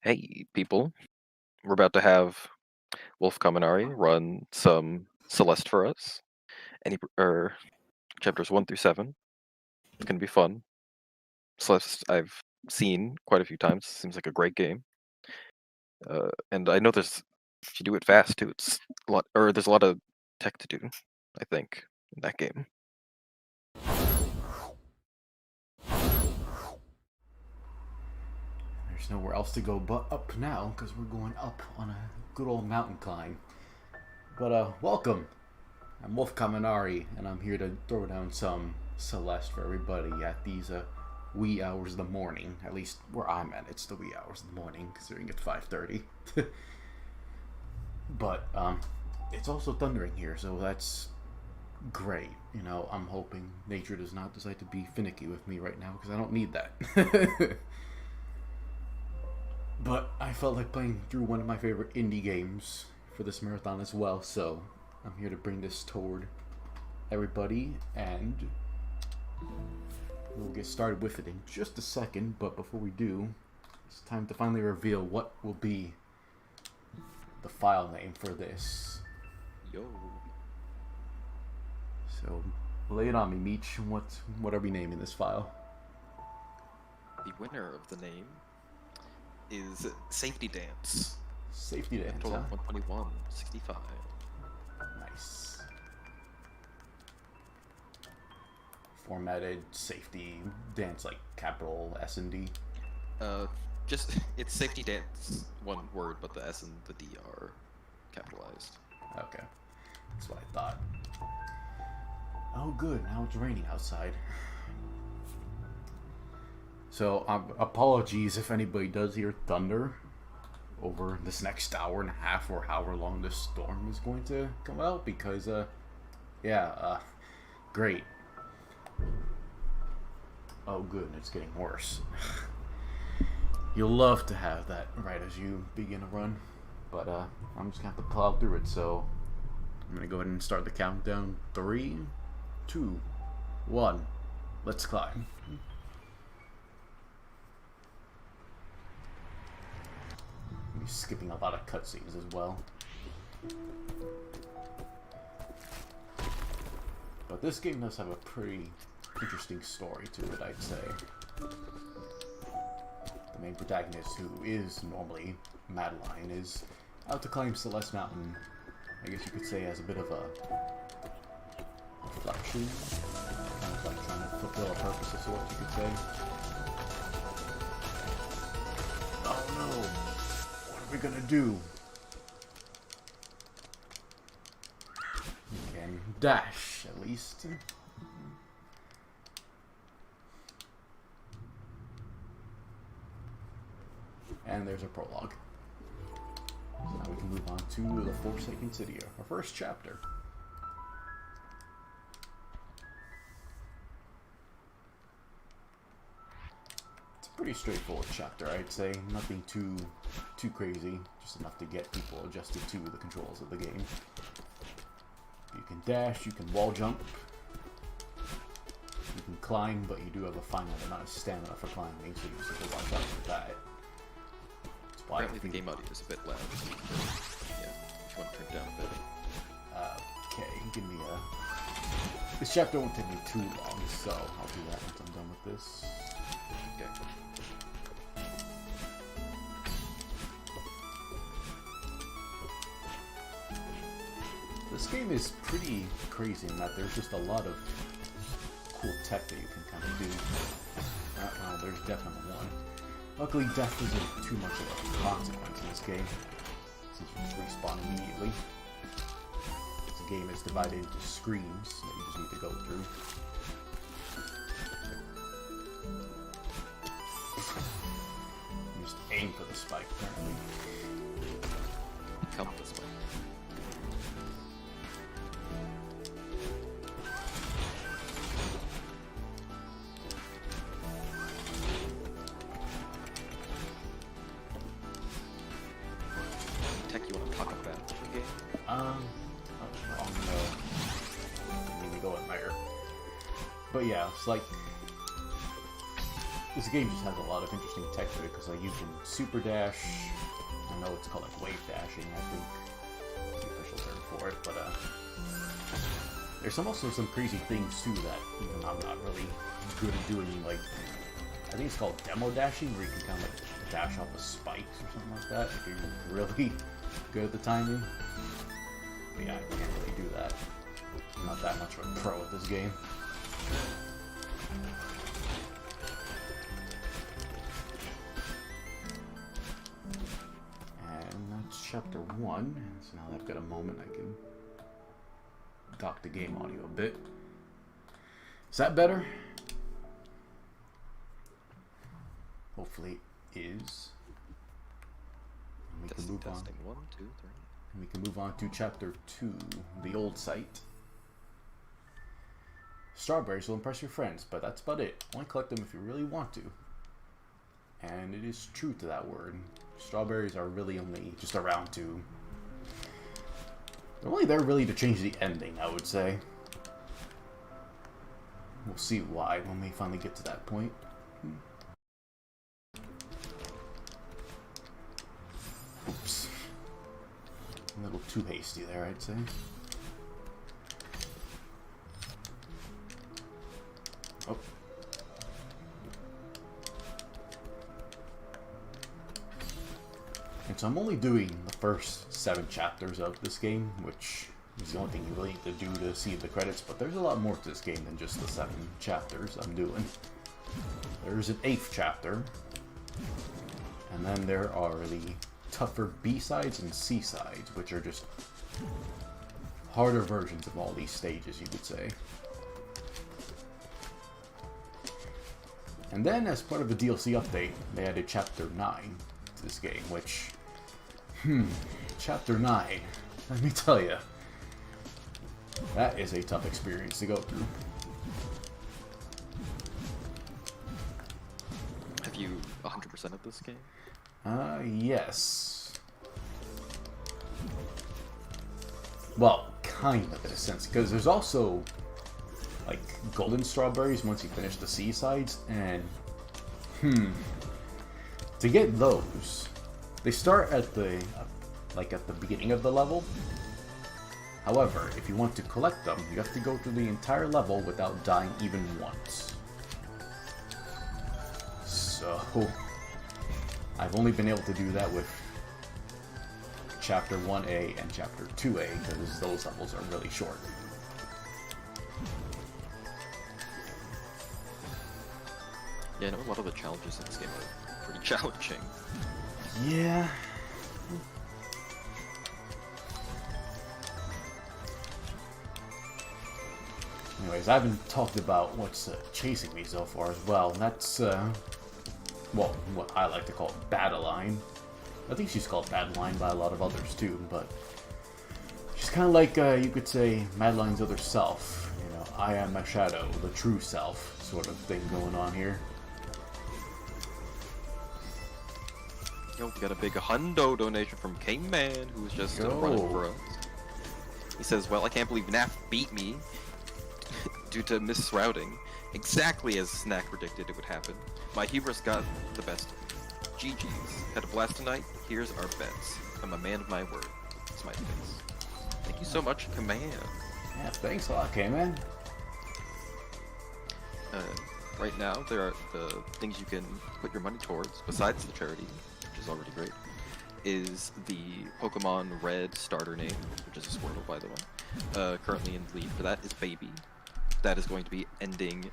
Hey, people. We're about to have Wolf Kaminari run some Celeste for us. Chapters 1 through 7. It's gonna be fun. Celeste, I've seen quite a few times. Seems like a great game. And I know if you do it fast too, it's a lot, or there's a lot of tech to do, I think, in that game. There's nowhere else to go but up now, because we're going up on a good old mountain climb. But, welcome! I'm Wolf Kaminari, and I'm here to throw down some Celeste for everybody at these, wee hours of the morning. At least where I'm at, it's the wee hours of the morning, considering it's 5:30. But, it's also thundering here, so that's great. You know, I'm hoping nature does not decide to be finicky with me right now, because I don't need that. But I felt like playing through one of my favorite indie games for this marathon as well, so I'm here to bring this toward everybody, and we'll get started with it in just a second. But before we do, it's time to finally reveal what will be the file name for this. Yo. So lay it on me, Meech. What are we naming this file? The winner of the name is Safety Dance. Safety Dance, Total huh? 121.65. Nice. Formatted safety dance, like capital S and D. It's Safety Dance, one word, but the S and the D are capitalized. Okay, that's what I thought. Oh, good. Now it's raining outside. So, apologies if anybody does hear thunder over this next hour and a half or however long this storm is going to come out, because, great. Oh, good, it's getting worse. You'll love to have that right as you begin to run, but, I'm just gonna have to plow through it, so I'm gonna go ahead and start the countdown. 3, 2, 1, let's climb. I'm skipping a lot of cutscenes as well. But this game does have a pretty interesting story to it, I'd say. The main protagonist, who is normally Madeline, is out to climb Celeste Mountain, I guess you could say as a bit of a reflection, kind of like trying to fulfill a purpose of sorts, you could say. Oh no! What are we gonna do? You can dash, at least. And there's a prologue. So now we can move on to the Forsaken City, our first chapter. It's a pretty straightforward chapter, I'd say. Nothing too crazy, just enough to get people adjusted to the controls of the game. You can dash, you can wall jump, you can climb, but you do have a finite amount of stamina for climbing, so you just have to watch out for that. Apparently the game audio is a bit loud. Yeah, if you want to turn it down a bit. Okay, give me a... This chapter won't take me too long, so I'll do that once I'm done with this. Okay. This game is pretty crazy in that there's just a lot of cool tech that you can kind of do. Well, there's definitely one. Luckily, death isn't too much of a consequence in this game, since you just respawn immediately. This game is divided into screens that you just need to go through. You just aim for the spike, apparently. Come this way. Tech you want to talk about the game? Didn't mean to go in there. But yeah, it's like this game just has a lot of interesting tech to it, because like you can super dash. I know it's called like wave dashing, I think the official term for it, but there's also some crazy things too that even I'm not really good at doing. Like I think it's called demo dashing, where you can kind of like dash off of spikes or something like that if you're really good at the timing. But yeah, I can't really do that. I'm not that much of a pro at this game. And that's chapter 1. So now that I've got a moment, I can dock the game audio a bit. Is that better? Hopefully it is. And we can move on. 1, 2, 3. And we can move on to chapter 2, the old site. Strawberries will impress your friends, but that's about it. Only collect them if you really want to. And it is true to that word. Strawberries are really only just around to... They're only there really to change the ending, I would say. We'll see why when we finally get to that point. Oops. A little too hasty there, I'd say. Oh. And so I'm only doing the first 7 chapters of this game, which is the only thing you really need to do to see the credits, but there's a lot more to this game than just the 7 chapters I'm doing. There's an 8th chapter, and then there are the tougher B-sides and C-sides, which are just harder versions of all these stages, you could say. And then, as part of the DLC update, they added Chapter 9 to this game, which... Chapter 9, let me tell you, that is a tough experience to go through. Have you 100% of this game? Yes. Well, kind of in a sense, because there's also like golden strawberries once you finish the C-sides, and to get those, they start at the at the beginning of the level. However, if you want to collect them, you have to go through the entire level without dying even once. So I've only been able to do that with Chapter 1A and Chapter 2A, because those levels are really short. Yeah, I know a lot of the challenges in this game are pretty challenging. Yeah. Anyways, I haven't talked about what's chasing me so far as well, and that's, well, what I like to call Badeline. I think she's called Badeline by a lot of others too, but she's kind of like, you could say, Madeline's other self. You know, I am my shadow, the true self sort of thing going on here. Yo, we got a big hundo donation from K-Man, who was just running for us. He says, well, I can't believe NAF beat me due to misrouting. Exactly as Snack predicted it would happen. My hubris got the best. GG's. Had a blast tonight. Here's our bets. I'm a man of my word. Smiley face. Thank you so much, Command. Yeah, thanks a lot, K-Man. Right now, there are the things you can put your money towards, besides the charity, which is already great, is the Pokemon Red starter name, which is a Squirtle, by the way. Currently in the lead for that is Baby. That is going to be ending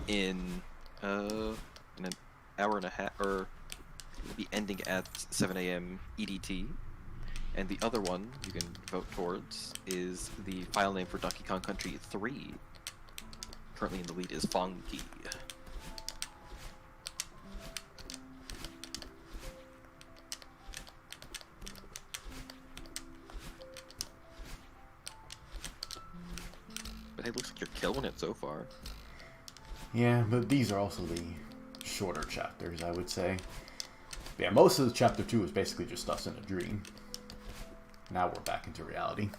in an hour and a half, or it'll be ending at 7 a.m. EDT. And the other one you can vote towards is the file name for Donkey Kong Country 3. Currently in the lead is Funky. But it looks like you're killing it so far. Yeah, but these are also the shorter chapters, I would say. Yeah, most of the chapter 2 is basically just us in a dream. Now we're back into reality.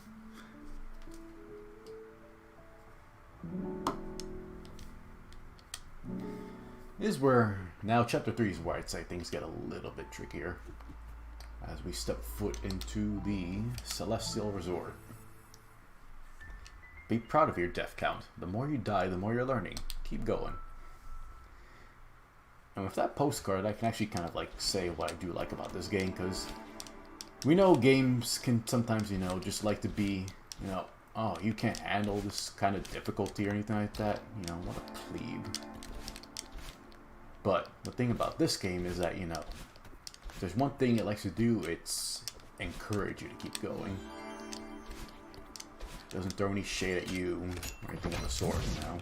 is where now chapter 3 is where I'd say things get a little bit trickier as we step foot into the Celestial Resort. Be proud of your death count. The more you die, the more you're learning. Keep going. And with that postcard, I can actually kind of like say what I do like about this game, because we know games can sometimes, you know, just like to be, you know, oh, you can't handle this kind of difficulty or anything like that. You know, what a plebe. But the thing about this game is that, you know, if there's one thing it likes to do, it's encourage you to keep going. It doesn't throw any shade at you or anything of the sort, you know.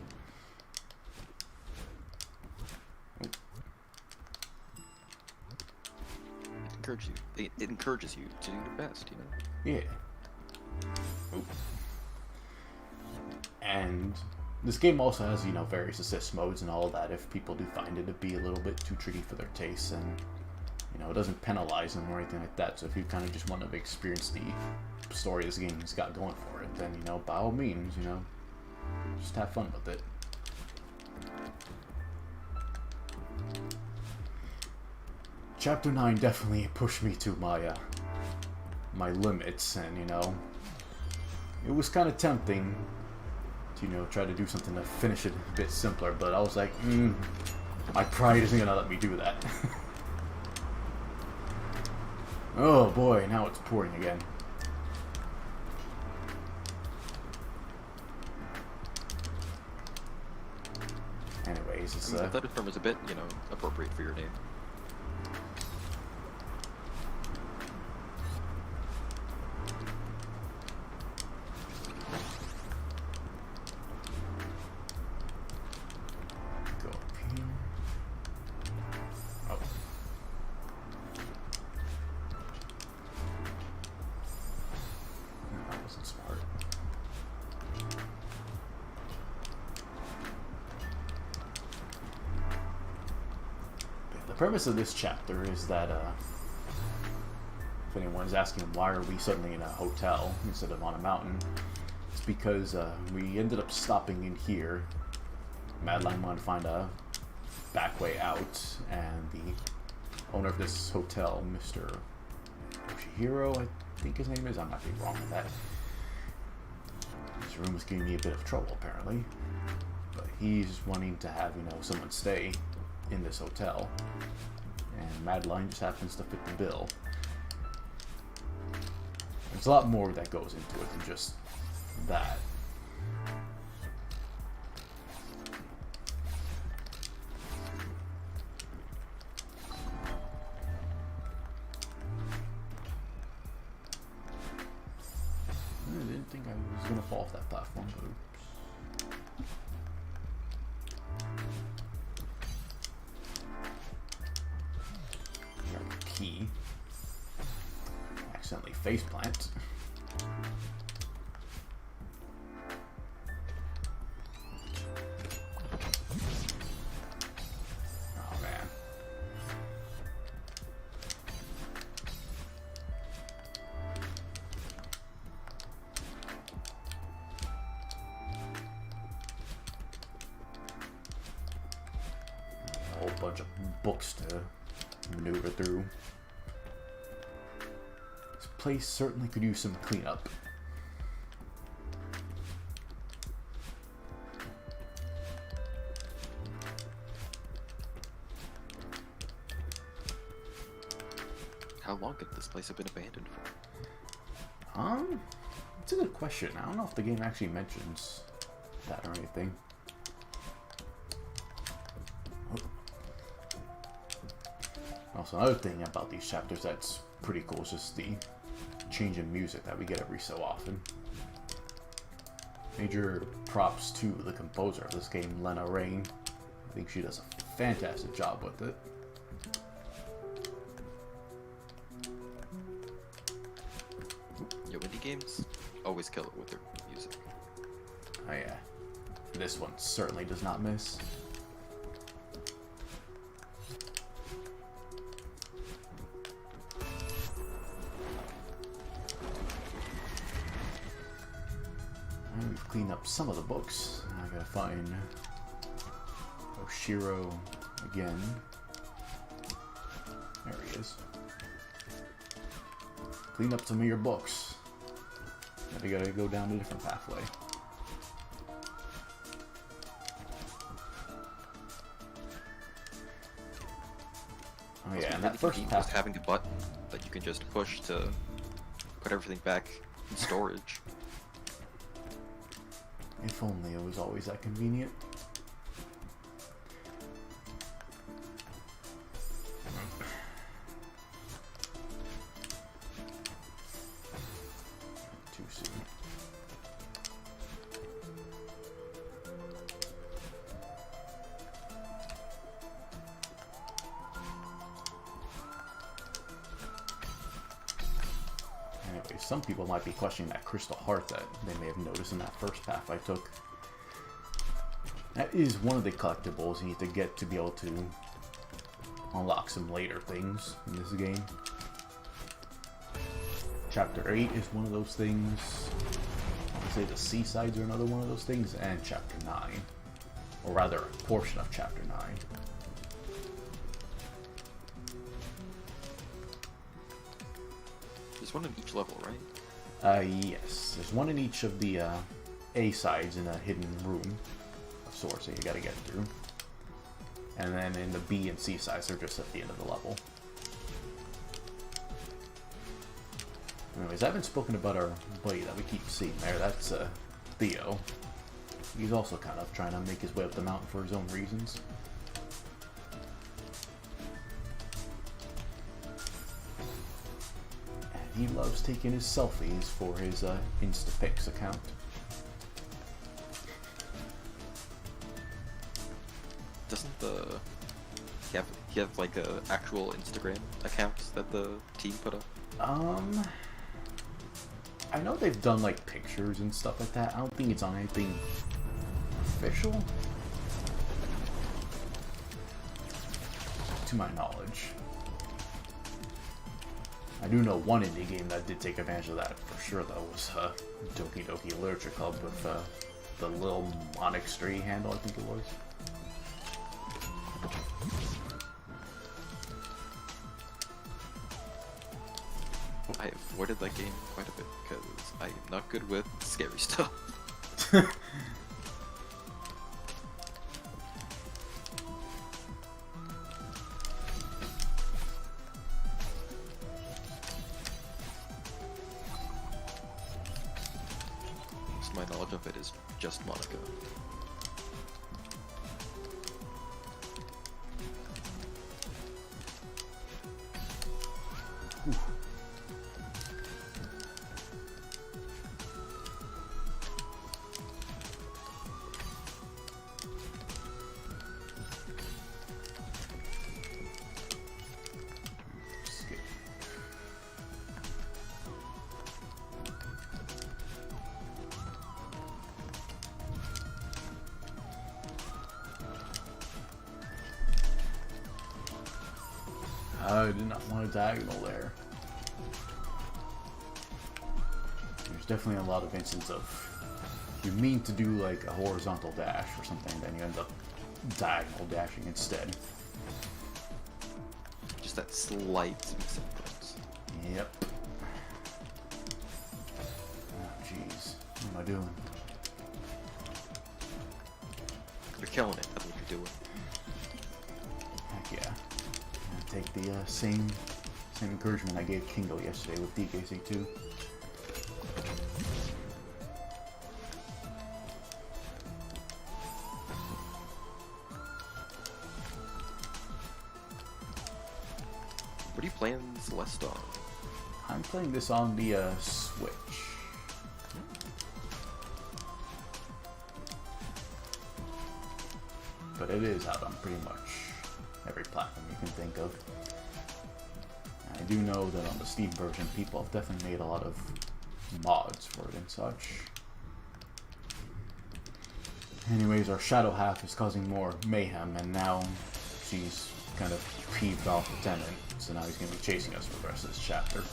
It encourages you to do your best, you know? Yeah. Ooh. And this game also has, you know, various assist modes and all of that if people do find it to be a little bit too tricky for their tastes, and, you know, it doesn't penalize them or anything like that. So if you kind of just want to experience the story this game's got going for it, then, you know, by all means, you know, just have fun with it. Chapter 9 definitely pushed me to my limits, and, you know, it was kind of tempting to, you know, try to do something to finish it a bit simpler, but I was like, my pride isn't gonna let me do that. Oh boy, now it's pouring again. Anyways, it's I thought term was a bit, you know, appropriate for your name. The premise of this chapter is that, if anyone is asking why are we suddenly in a hotel instead of on a mountain, it's because we ended up stopping in here. Madeline wanted to find a back way out, and the owner of this hotel, Mr. Yoshihiro, I think his name is, I might be wrong with that. This room was giving me a bit of trouble, apparently. But he's wanting to have, you know, someone stay in this hotel, and Madeline just happens to fit the bill. There's a lot more that goes into it than just that. I didn't think I was gonna fall off that platform, but oops. Key. Accidentally faceplant. Oh man. A whole bunch of books to maneuver through. This place certainly could use some cleanup. How long could this place have been abandoned for? It's a good question. I don't know if the game actually mentions that or anything. Also, another thing about these chapters that's pretty cool is just the change in music that we get every so often. Major props to the composer of this game, Lena Raine. I think she does a fantastic job with it. Yo, indie games always kill it with their music. Oh yeah. This one certainly does not miss. We've cleaned up some of the books. I gotta find Oshiro again. There he is. Clean up some of your books. Now we gotta go down a different pathway. Oh yeah, and that first path... having a button that you can just push to put everything back in storage. If only it was always that convenient. Too soon. Anyway, some people might be questioning that crystal heart that they may have noticed in that first path I took. That is one of the collectibles you need to get to be able to unlock some later things in this game. Chapter 8 is one of those things. I would say the seasides are another one of those things, and Chapter 9. Or rather, a portion of Chapter 9. There's one in each level, right? Yes. There's one in each of the A sides in a hidden room of sorts that you gotta get through. And then in the B and C sides, they're just at the end of the level. Anyways, I haven't spoken about our buddy that we keep seeing there. That's Theo. He's also kind of trying to make his way up the mountain for his own reasons. He loves taking his selfies for his Instapics account. Doesn't he have like a actual Instagram account that the team put up? I know they've done like pictures and stuff like that. I don't think it's on anything official, to my knowledge. I do know one indie game that did take advantage of that for sure, though, was Doki Doki Literature Club with the little monastery handle, I think it was. I avoided that game quite a bit because I am not good with scary stuff. My knowledge of it is just Monica. Ooh. Skip. I did not want a diagonal there. There's definitely a lot of instances of you mean to do like a horizontal dash or something, then you end up diagonal dashing instead. Just that slight difference. Yep. Oh jeez, what am I doing? You're killing it. That's what you're doing. Heck yeah. Take the same encouragement I gave Kingo yesterday with DKC2. What are you playing Celeste on? I'm playing this on the Switch. But it is out on pretty much every platform you can think of. I do know that on the Steam version, people have definitely made a lot of mods for it and such. Anyways, our shadow half is causing more mayhem, and now she's kind of peeved off the tenant, so now he's going to be chasing us for the rest of this chapter.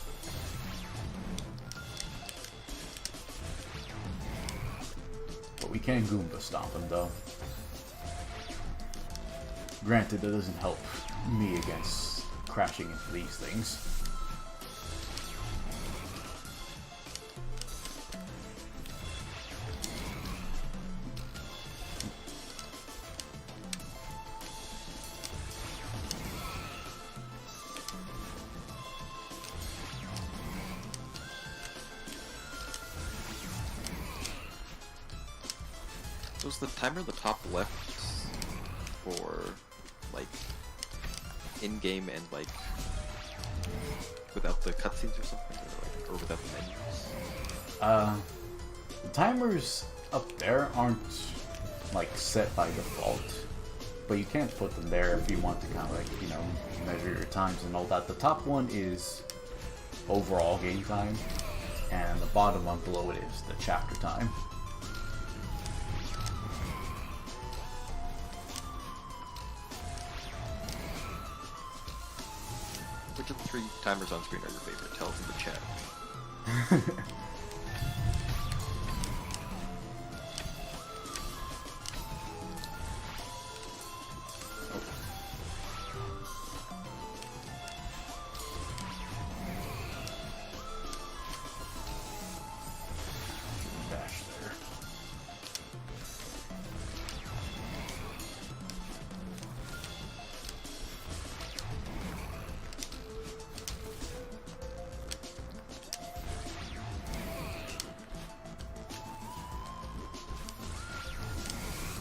But we can Goomba stomp him, though. Granted, that doesn't help me against crashing into these things. Was the timer on the top left for like in-game and like without the cutscenes or something, or without the menus? The timers up there aren't like set by default, but you can't put them there if you want to kind of like, you know, measure your times and all that. The top one is overall game time, and the bottom one below it is the chapter time. Which of the 3 timers on screen are your favorite? Tell us in the chat. Dash there.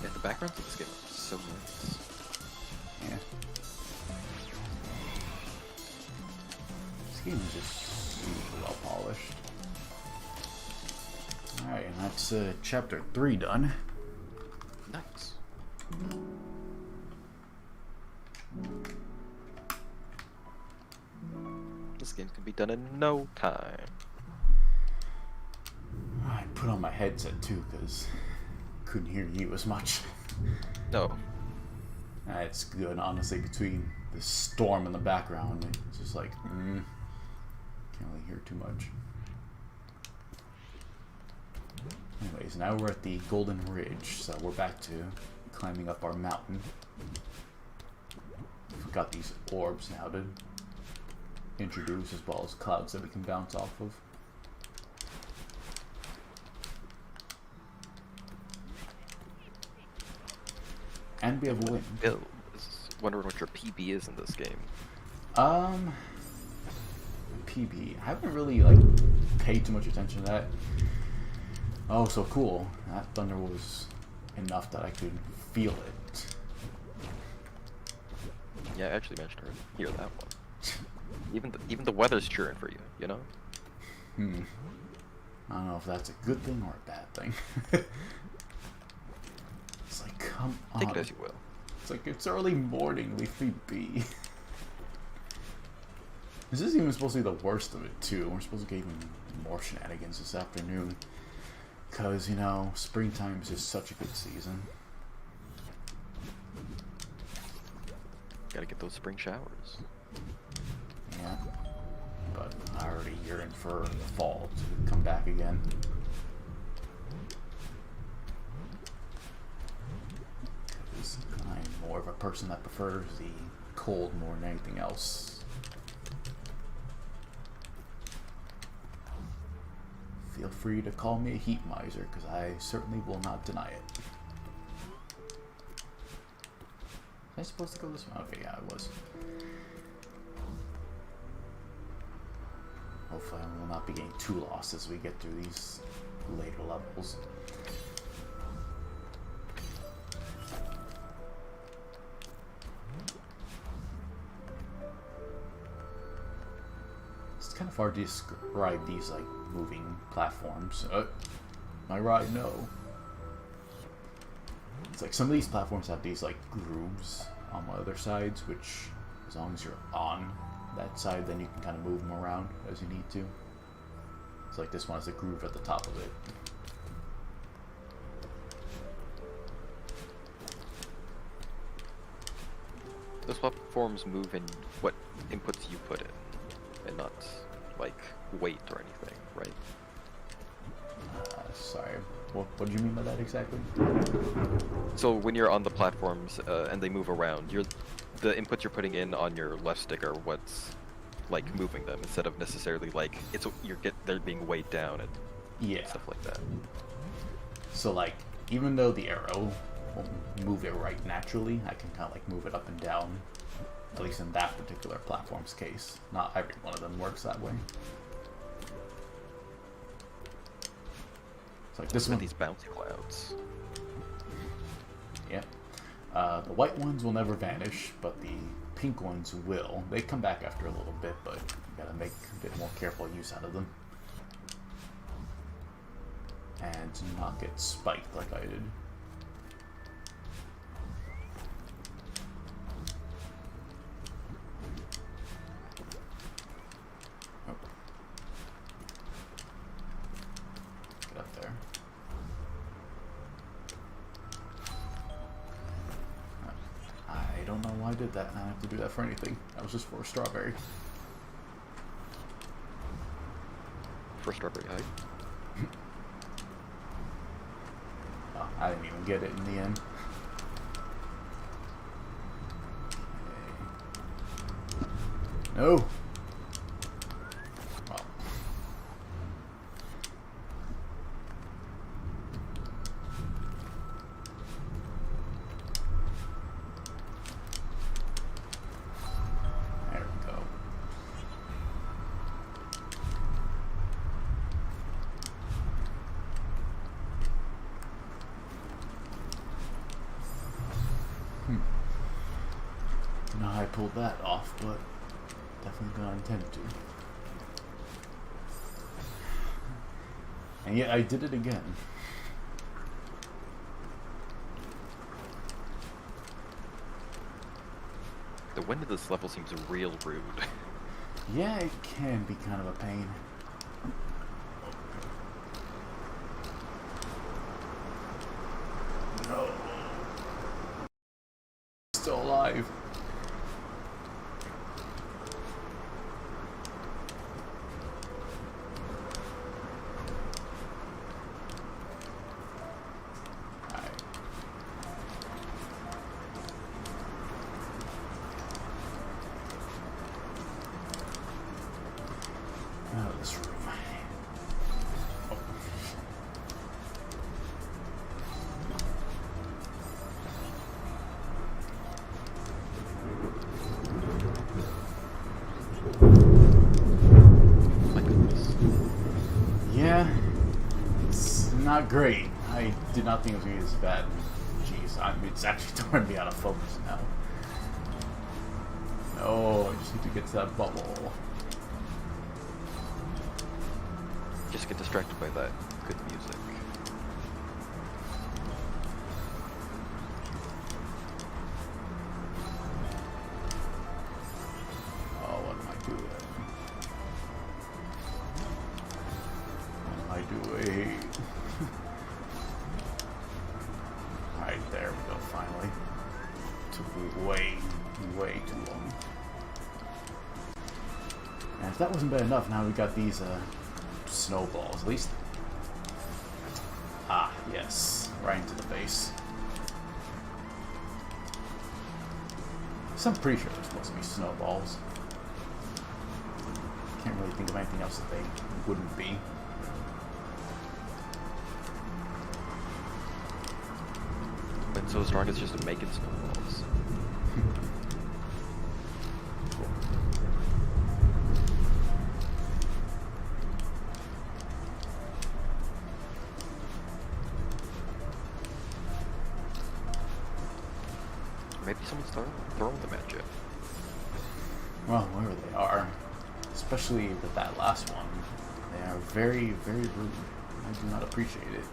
Yeah, the backgrounds of this game are so nice. Yeah. This game is just super well polished. Alright, and that's chapter 3 done. Nice. This game can be done in no time. I put on my headset too because couldn't hear you as much. No. It's good, honestly, between the storm in the background. It's just like, can't really hear too much. Anyways, now we're at the Golden Ridge, so we're back to climbing up our mountain. We've got these orbs now to introduce, as well as clouds that we can bounce off of. And we have wind. Bill is wondering what your PB is in this game. PB. I haven't really like paid too much attention to that. Oh, so cool. That thunder was enough that I could feel it. Yeah, I actually managed to hear that one. Even the weather's cheering for you, you know? I don't know if that's a good thing or a bad thing. It's like, come on. Take it as you will. It's like, it's early morning, leave me be. This is even supposed to be the worst of it, too. We're supposed to get even more shenanigans this afternoon. Because, you know, springtime is just such a good season. Gotta get those spring showers. Yeah. But I already yearn for the fall to come back again. Because I'm more of a person that prefers the cold more than anything else. Feel free to call me a heat miser, because I certainly will not deny it. Was I supposed to go this way? Okay, yeah, I was. Hopefully I will not be getting too lost as we get through these later levels. It's kind of hard to describe these like moving platforms. My ride, no. It's like some of these platforms have these like grooves on the other sides, which as long as you're on that side, then you can kind of move them around as you need to. It's like this one has a groove at the top of it. Those platforms move in what inputs you put in, and not like weight or anything, right? Sorry, what do you mean by that exactly? So when you're on the platforms and they move around, the inputs you're putting in on your left stick are what's like moving them instead of necessarily like they're being weighed down and Yeah. stuff like that. So like, even though the arrow won't move it right naturally, I can kind of like move it up and down. At least in that particular platform's case. Not every one of them works that way. So like this one, These bouncy clouds. yeah. The white ones will never vanish, but the pink ones will. They come back after a little bit, but you gotta make a bit more careful use out of them. And not get spiked like I did. Oh. Get up there. I don't know why I did that. I don't have to do that for anything. That was just for a strawberry. For strawberry height. Oh, I didn't even get it in the end. Okay. No! Well. There we go. Don't know how I pulled that off, but definitely don't intend to. And yet I did it again. The wind of this level seems real rude. Yeah, it can be kind of a pain. No. Still alive. Alright. Out of this room. Oh. My goodness. Yeah, it's not great. I did not think it was going to be this bad. Jeez, it's actually throwing me out of focus now. No, I just need to get to that bubble. Just get distracted by that good music. Oh, what am I doing? What am I doing? Alright, there we go, finally. Took way too long. And if that wasn't bad enough, now we got these snowballs, at least. Ah, yes, right into the face. So I'm pretty sure they're supposed to be snowballs. Can't really think of anything else that they wouldn't be. But so strong it's just making snowballs. Maybe someone's throwing them at you. Well, wherever they are, especially with that last one, they are very, very rude. I do not appreciate it.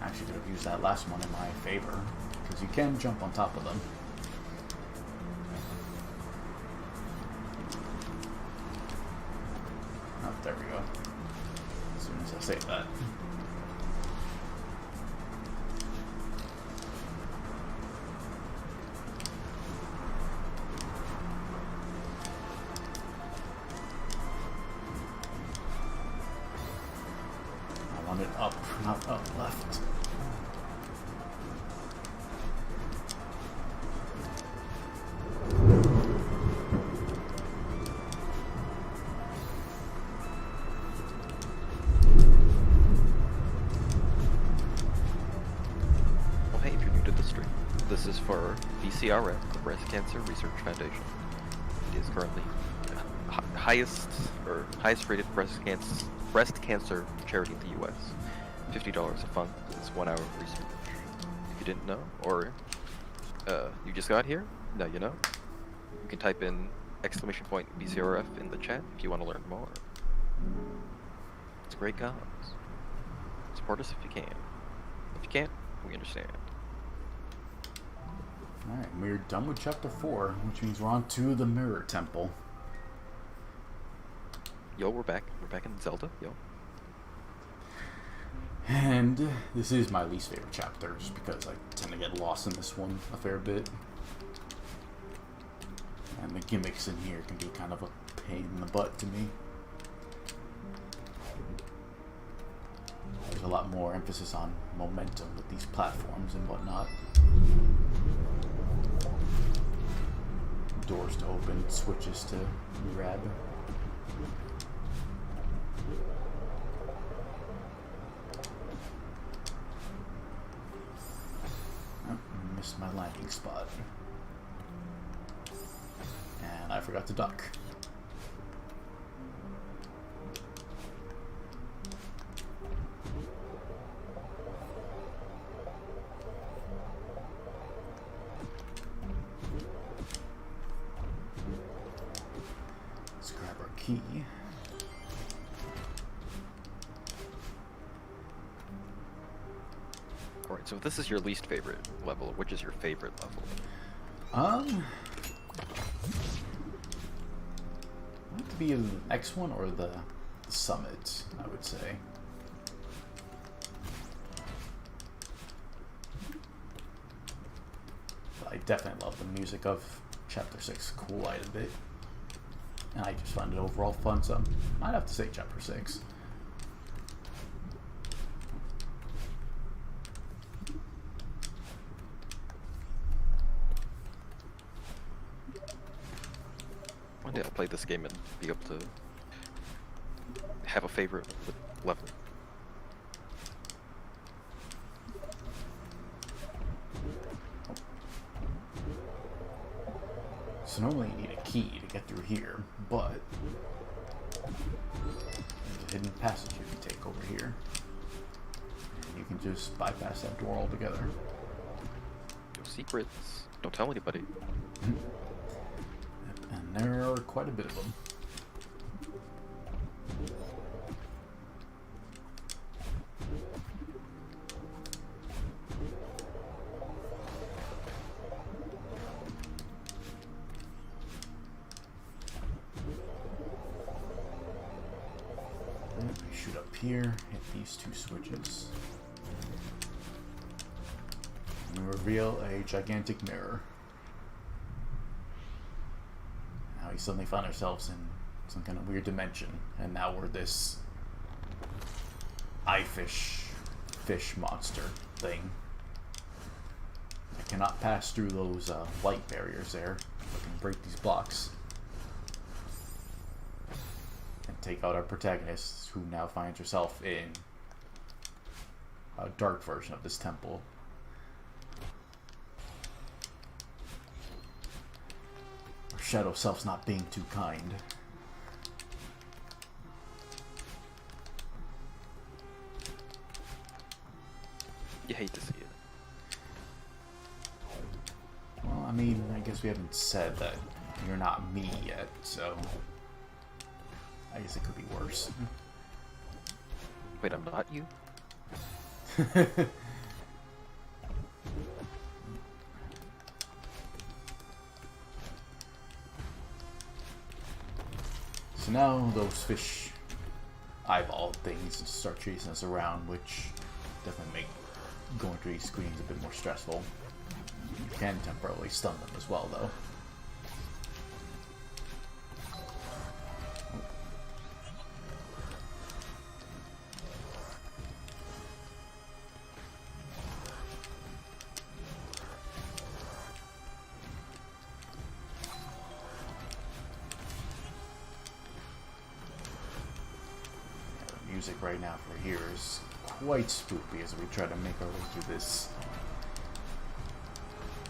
I actually could have used that last one in my favor, because you can jump on top of them. Oh, there we go. As soon as I say that. Not up, left. Well, hey, if you're new to the stream, this is for BCRF, the Breast Cancer Research Foundation. It is currently highest rated breast cancer charity in the U.S. $50 a fund. It's 1 hour of research. If you didn't know, or you just got here, now you know. You can type in !BCRF in the chat if you want to learn more. It's a great cause. Support us if you can. If you can't, we understand. Alright, we're done with chapter 4, which means we're on to the Mirror Temple. Yo, we're back. We're back in Zelda. Yo. And this is my least favorite chapter, just because I tend to get lost in this one a fair bit. And the gimmicks in here can be kind of a pain in the butt to me. There's a lot more emphasis on momentum with these platforms and whatnot. Doors to open, switches to grab. Oh, missed my landing spot. And I forgot to duck. Let's grab our key. Alright, so if this is your least favorite level, which is your favorite level? Want it to be the next one or the summit, I would say. But I definitely love the music of Chapter 6 quite a bit. And I just find it overall fun, so I might have to say Chapter 6. One day I'll play this game and be able to have a favorite level. So normally you need a key to get through here, but there's a hidden passage you can take over here. And you can just bypass that door altogether. No secrets. Don't tell anybody. And there are quite a bit of them. We shoot up here, hit these two switches. And we reveal a gigantic mirror. Now we suddenly find ourselves in some kind of weird dimension, and now we're this fish monster thing. I cannot pass through those light barriers there. I can break these blocks and take out our protagonist, who now finds herself in a dark version of this temple. Our shadow self's not being too kind. You hate to see it. Well, I mean, I guess we haven't said that you're not me yet, so I guess it could be worse. Wait, I'm not you? So now those fish eyeball things start chasing us around, which definitely make going through these screens a bit more stressful. You can temporarily stun them as well, though. music right now for here is quite spooky as we try to make our way through this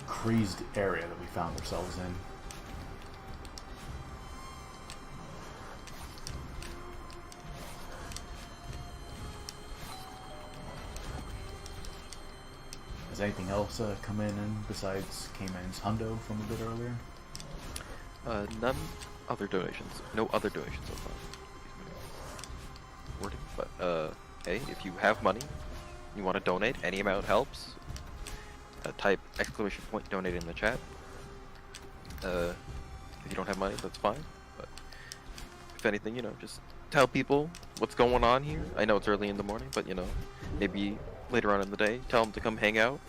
crazed area that we found ourselves in. Has anything else come in besides Cayman's hundo from a bit earlier? None other donations. No other donations so far. Wording, but hey, if you have money, you want to donate, any amount helps. Type ! Donate in the chat. If you don't have money, that's fine. But if anything, you know, just tell people what's going on here. I know it's early in the morning, but you know, maybe later on in the day, tell them to come hang out.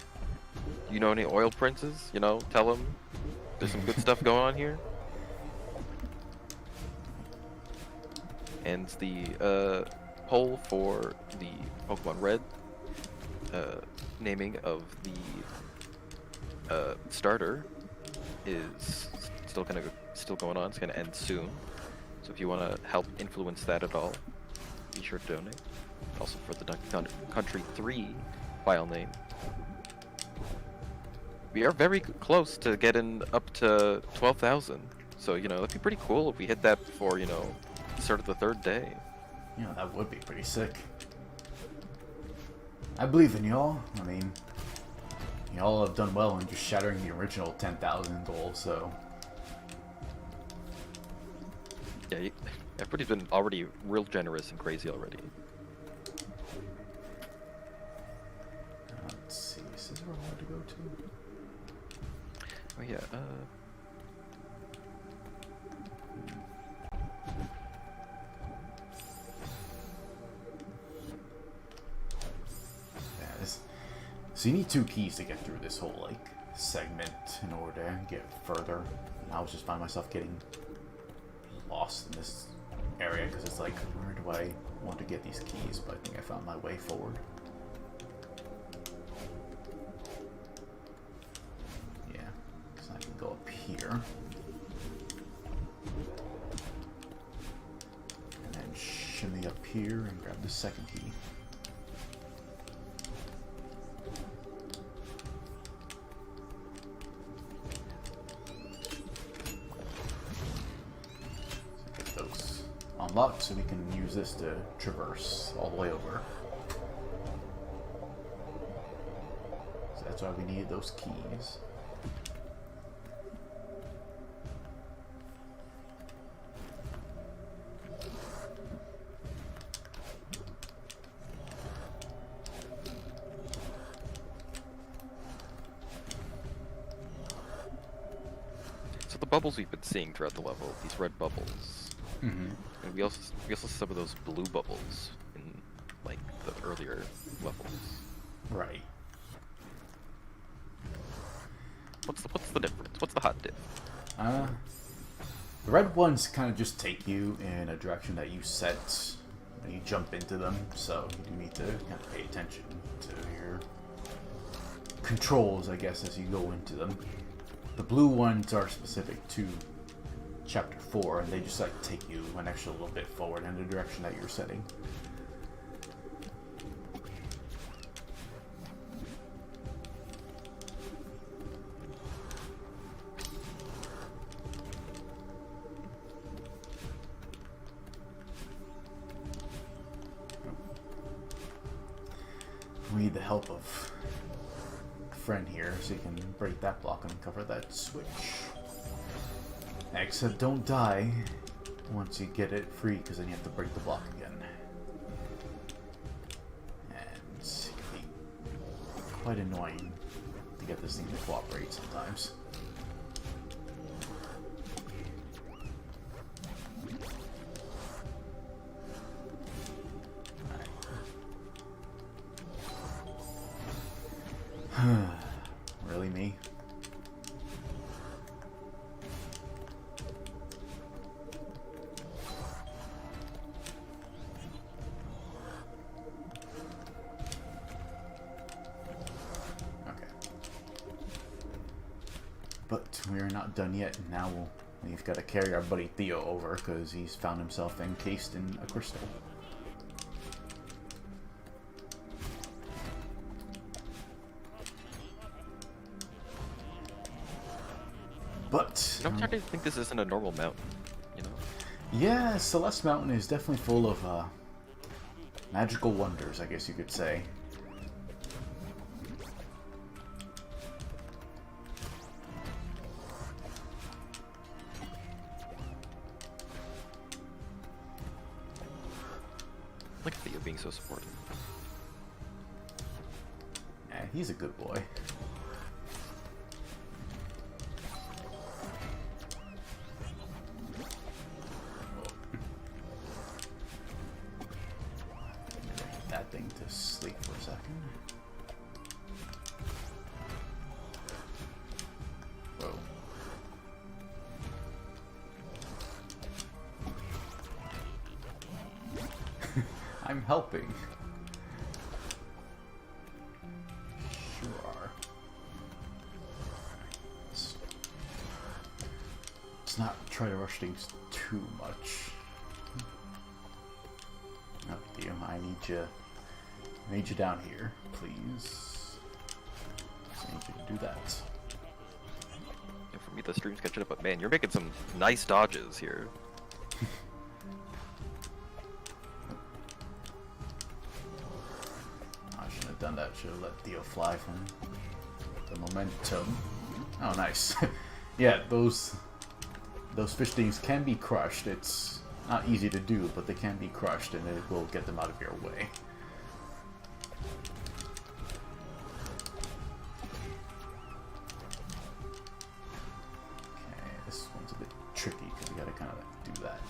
You know any oil princes? You know, tell them there's some good stuff going on here. And the poll for the Pokemon Red naming of the starter is still going on. It's gonna end soon. So if you want to help influence that at all, be sure to donate. Also for the Country 3 file name. We are very close to getting up to 12,000. So, you know, that'd be pretty cool if we hit that before, you know, the start of the 3rd day. Yeah, that would be pretty sick. I believe in y'all. I mean, y'all have done well in just shattering the original 10,000 goal, so... Yeah, everybody's been already real generous and crazy already. Let's see, is this where I want to go to? Oh yeah, So you need 2 keys to get through this whole, like, segment in order to get further. And I was just find myself getting lost in this area because it's like, where do I want to get these keys? But I think I found my way forward. Yeah, so I can go up here. And then shimmy up here and grab the second key. Unlocked, so we can use this to traverse all the way over. So that's why we need those keys. So the bubbles we've been seeing throughout the level, these red bubbles. Mm-hmm. And we also see some of those blue bubbles in like the earlier levels. Right. What's the difference? What's the hot dip? The red ones kind of just take you in a direction that you set when you jump into them, so you do need to kind of pay attention to your controls, I guess, as you go into them. The blue ones are specific to Chapter 4, and they just like take you an extra little bit forward in the direction that you're setting. We need the help of a friend here so you can break that block and cover that switch. Except don't die once you get it free, because then you have to break the block again. And it can be quite annoying to get this thing to cooperate sometimes. Really, me? But we're not done yet. Now we've got to carry our buddy Theo over because he's found himself encased in a crystal. I'm starting to think this isn't a normal mountain, you know? Yeah, Celeste Mountain is definitely full of magical wonders, I guess you could say. Look at Theo being so supportive. Yeah, he's a good boy. That thing to sleep for a second. Whoa. I'm helping. Sure are. Let's not try to rush things too much. Oh, Theo, I need you down here, please. I need you to do that. And for me, the stream's catching up, but man, you're making some nice dodges here. I shouldn't have done that. Should have let Theo fly from the momentum. Oh, nice. Yeah, those fish things can be crushed. It's not easy to do, but they can be crushed, and it will get them out of your way. Okay, this one's a bit tricky because you gotta kind of do that.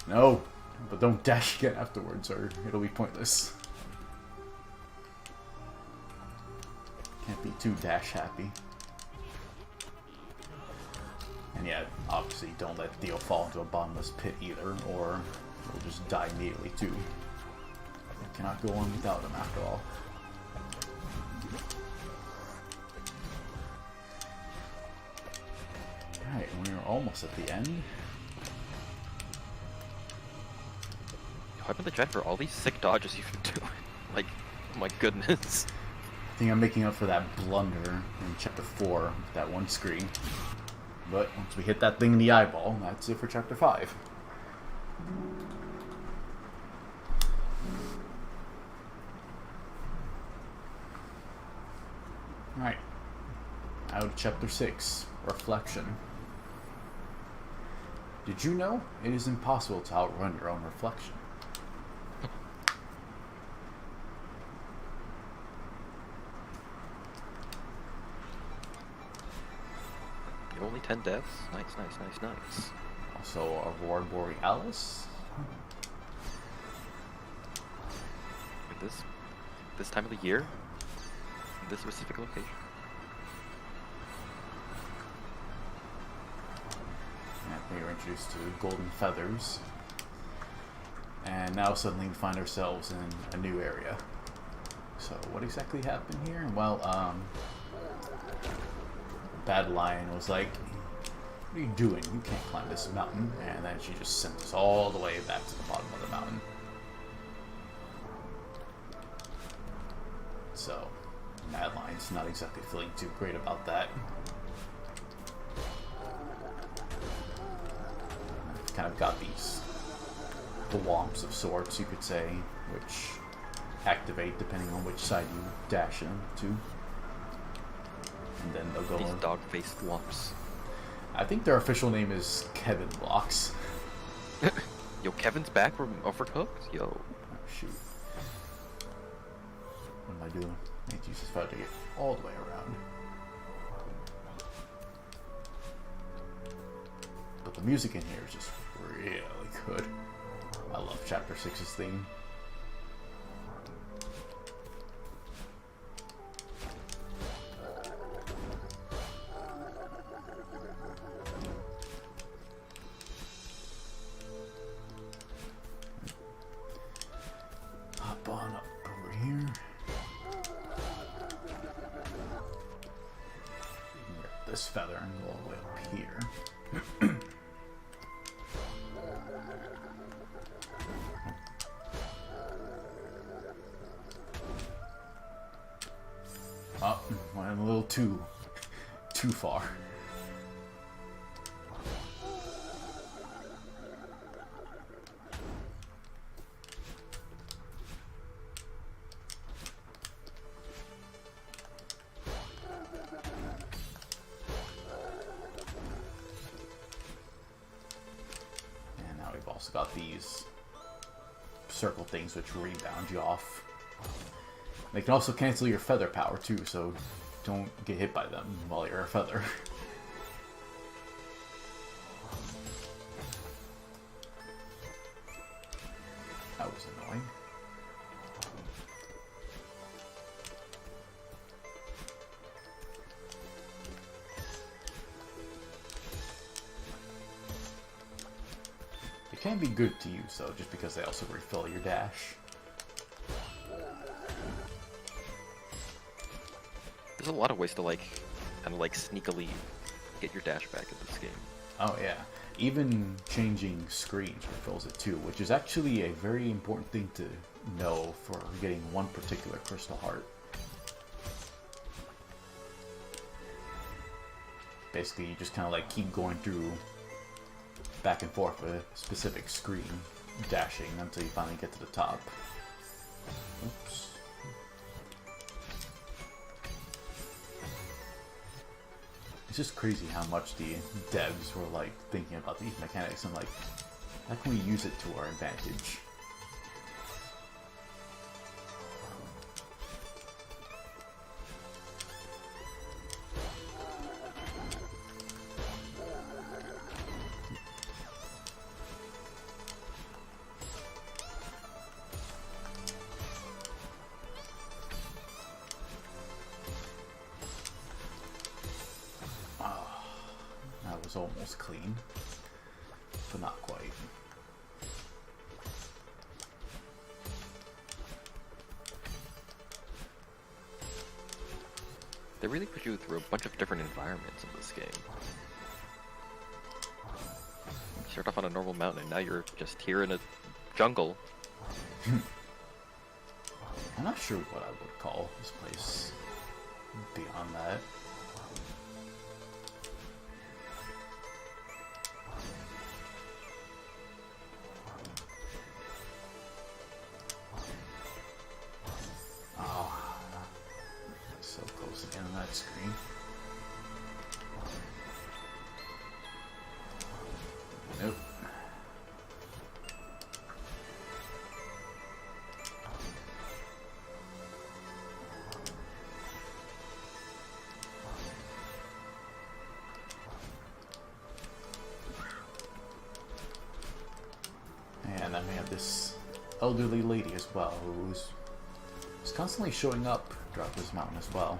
No, but don't dash again afterwards, or it'll be pointless. Can't be too dash happy. And yeah, obviously don't let Theo fall into a bottomless pit either, or he'll just die immediately too. You cannot go on without him after all. Alright, we're almost at the end. Hype in the chat for all these sick dodges you've been doing. Like, oh my goodness. I think I'm making up for that blunder in Chapter 4, with that one screen. But once we hit that thing in the eyeball, that's it for Chapter 5. Alright. Now to Chapter 6, Reflection. Did you know it is impossible to outrun your own reflection? Only 10 deaths? Nice, nice, nice, nice. Also, Aurora Borealis. Like this time of the year? In this specific location? And we were introduced to golden feathers. And now suddenly we find ourselves in a new area. So what exactly happened here? Well, Bad Lion was like, what are you doing? You can't climb this mountain. And then she just sent us all the way back to the bottom of the mountain. So, Mad Lion's not exactly feeling too great about that. I've kind of got these thwomps of sorts, you could say, which activate depending on which side you dash into. And then they'll go. These dog-faced lumps. I think their official name is Kevin Blocks. Yo, Kevin's back from Overcooked? Yo. Oh, shoot. What am I doing? I need to use this file to get all the way around. But the music in here is just really good. I love Chapter 6's theme. Hop on up over here. Grab this feather and go all the way up here. Oh, went a little too far. we've also got these circle things which rebound you off. They can also cancel your feather power too, so don't get hit by them while you're a feather. That was annoying. It can be good to use though, just because they also refill your dash. There's a lot of ways to like, kind of like sneakily get your dash back in this game. Oh yeah, even changing screens refills it too, which is actually a very important thing to know for getting one particular crystal heart. Basically, you just kind of like keep going through back and forth with a specific screen, dashing until you finally get to the top. Oops. It's just crazy how much the devs were like thinking about these mechanics and like, how can we use it to our advantage? Almost clean, but not quite. They really put you through a bunch of different environments in this game. You start off on a normal mountain, and now you're just here in a jungle. I'm not sure what I would call this place beyond that. Screen. Nope. And then we have this elderly lady as well, who's constantly showing up throughout this mountain as well.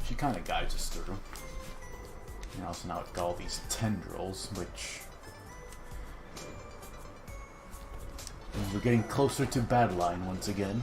She kind of guides us through. And also now we've got all these tendrils, which... we're getting closer to Badline once again.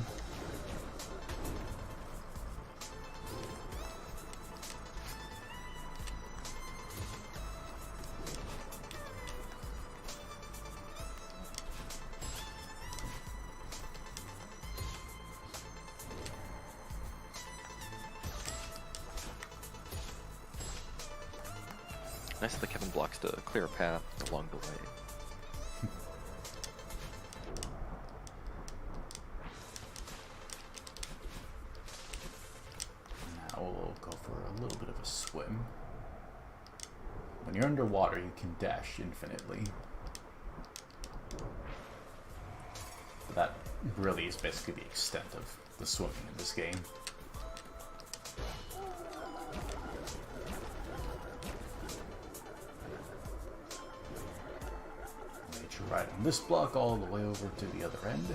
Nice that Kevin blocks to clear a path along the way. Now we'll go for a little bit of a swim. When you're underwater, you can dash infinitely. But that really is basically the extent of the swimming in this game. Right on this block all the way over to the other end.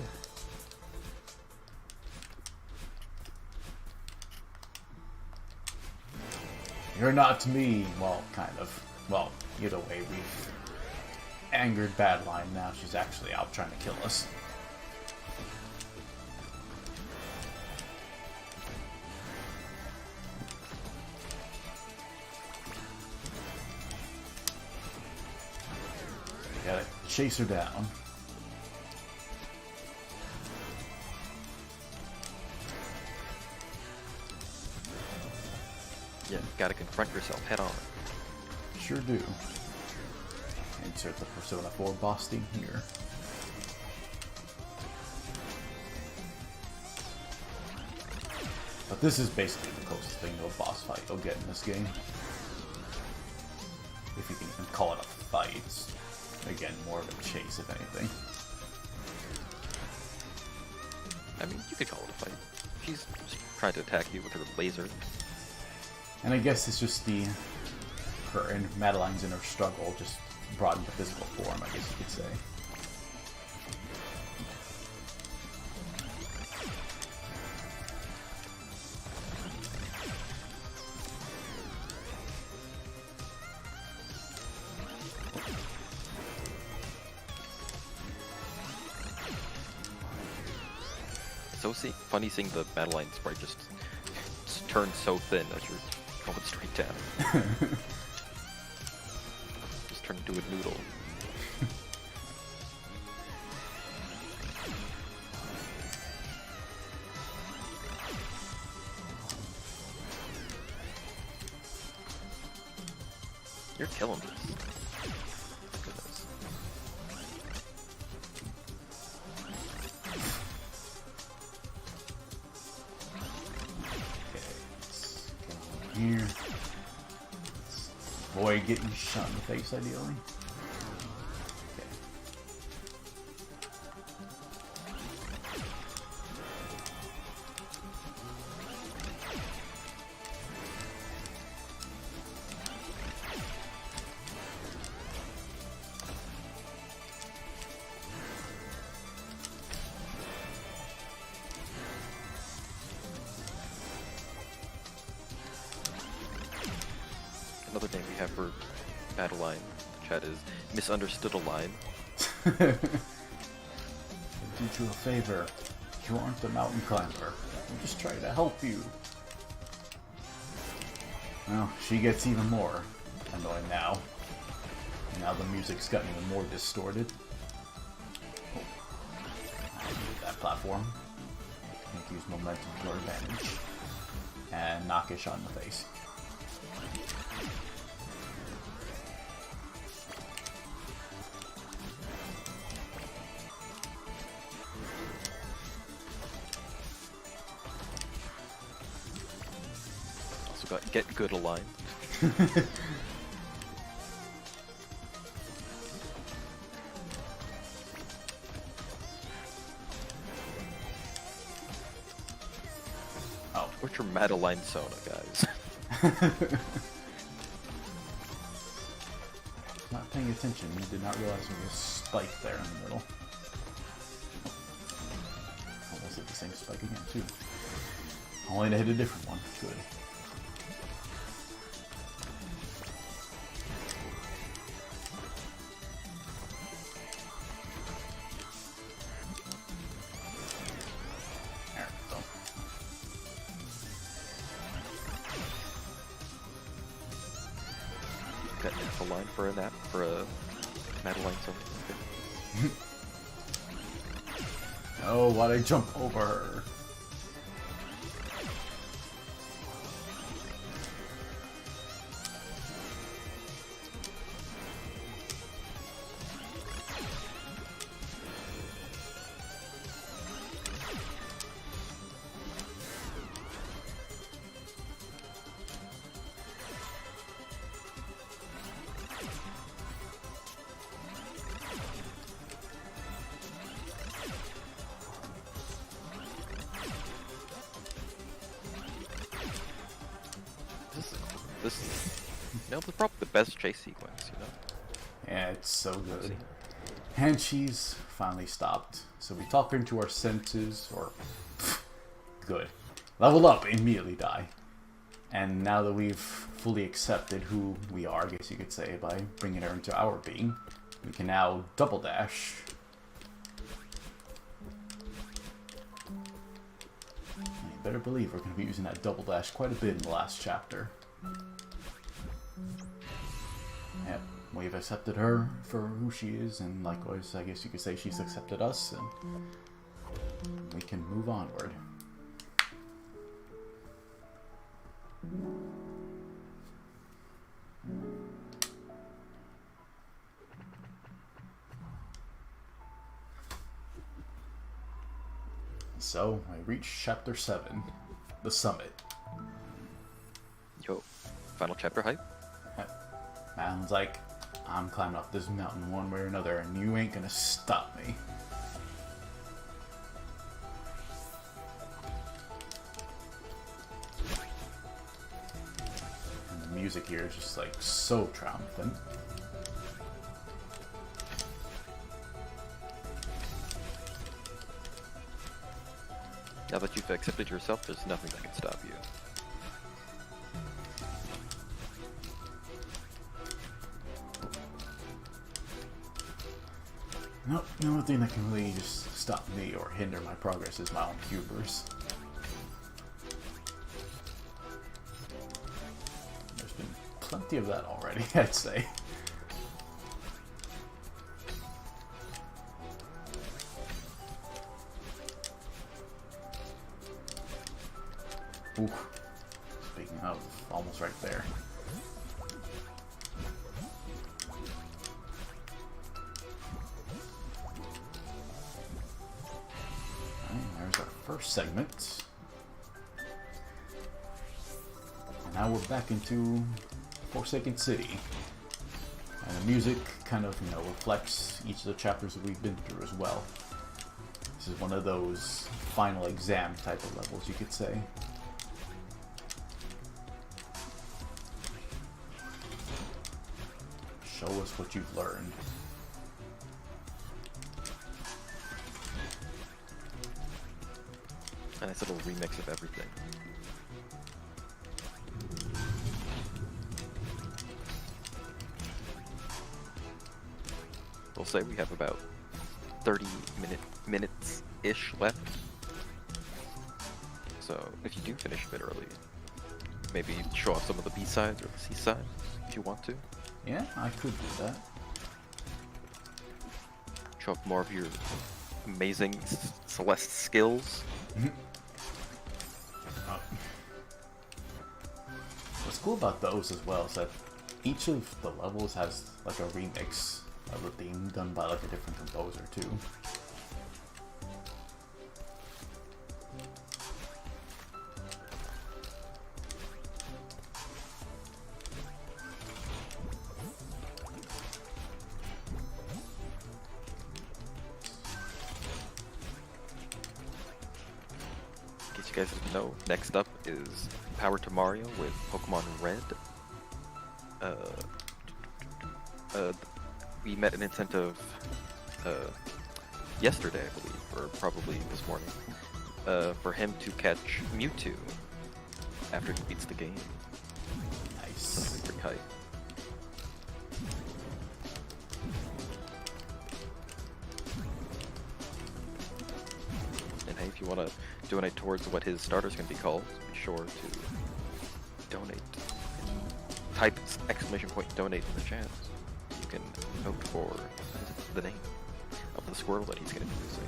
You're not me. Well, kind of. Well, either way, we've angered Badline. Now she's actually out trying to kill us. Gotta chase her down. Yeah, gotta confront yourself head on. Sure do. Insert the Persona 4 boss theme here. But this is basically the closest thing to a boss fight you'll get in this game. If you can even call it a fight. It's, again, more of a chase, if anything. I mean, you could call it a fight. She's trying to attack you with her laser. And I guess it's just her and Madeline's inner struggle just brought into physical form, I guess you could say. So funny seeing the Madeline sprite just turn so thin as you're going straight down. Just turn into a noodle. You're killing this. Goodness. Here. Boy, getting shot in the face, ideally. Okay. Another name we have for Madeline, chat, is Misunderstood Align. I did you a favor. You aren't a mountain climber. I'm just trying to help you. Well, she gets even more annoying now. Now the music's gotten even more distorted. Oh. I need that platform. I can use momentum to our advantage. And knock a shot in the face. Also got Get Good Align. Oh. What's your Madeline Sona, guys? Not paying attention, you did not realize there was a spike there in the middle. Almost hit the same spike again, too. Only to hit a different one. Good. There we go. Got a line for a Madeline Sona. Okay. Oh, why'd I jump over her? This is, probably the best chase sequence, you know? Yeah, it's so good. And she's finally stopped. So we talk her into our senses, or... good. Level up, immediately die. And now that we've fully accepted who we are, I guess you could say, by bringing her into our being, we can now double dash. And you better believe we're going to be using that double dash quite a bit in the last chapter. Yep, we've accepted her for who she is, and likewise, I guess you could say she's accepted us, and we can move onward. So, I reached chapter 7, the summit. Yo, final chapter hype? Alan's like, I'm climbing up this mountain one way or another, and you ain't gonna stop me. And the music here is just like so triumphant. Now that you've accepted yourself, there's nothing that can stop you. Nope, the only thing that can really just stop me or hinder my progress is my own hubris. There's been plenty of that already, I'd say. Ooh. Speaking of, almost right there. There's our first segment. And now we're back into Forsaken City. And the music kind of, reflects each of the chapters that we've been through as well. This is one of those final exam type of levels, you could say. Show us what you've learned. A nice little remix of everything. We'll say we have about 30 minutes-ish left. So if you do finish a bit early, maybe show off some of the B-sides or the C-sides if you want to. Yeah, I could do that. Show off more of your amazing Celeste skills. What's cool about those as well is that each of the levels has like a remix of the theme done by like a different composer too. You guys didn't know, next up is Power to Mario with Pokemon Red. We met an incentive yesterday, I believe, or probably this morning, for him to catch Mewtwo after he beats the game. Nice. Something pretty hype. And hey, if you want to donate towards what his starter's going to be called, be sure to donate. Type !donate in the chat. You can vote for the name of the squirrel that he's going to be using.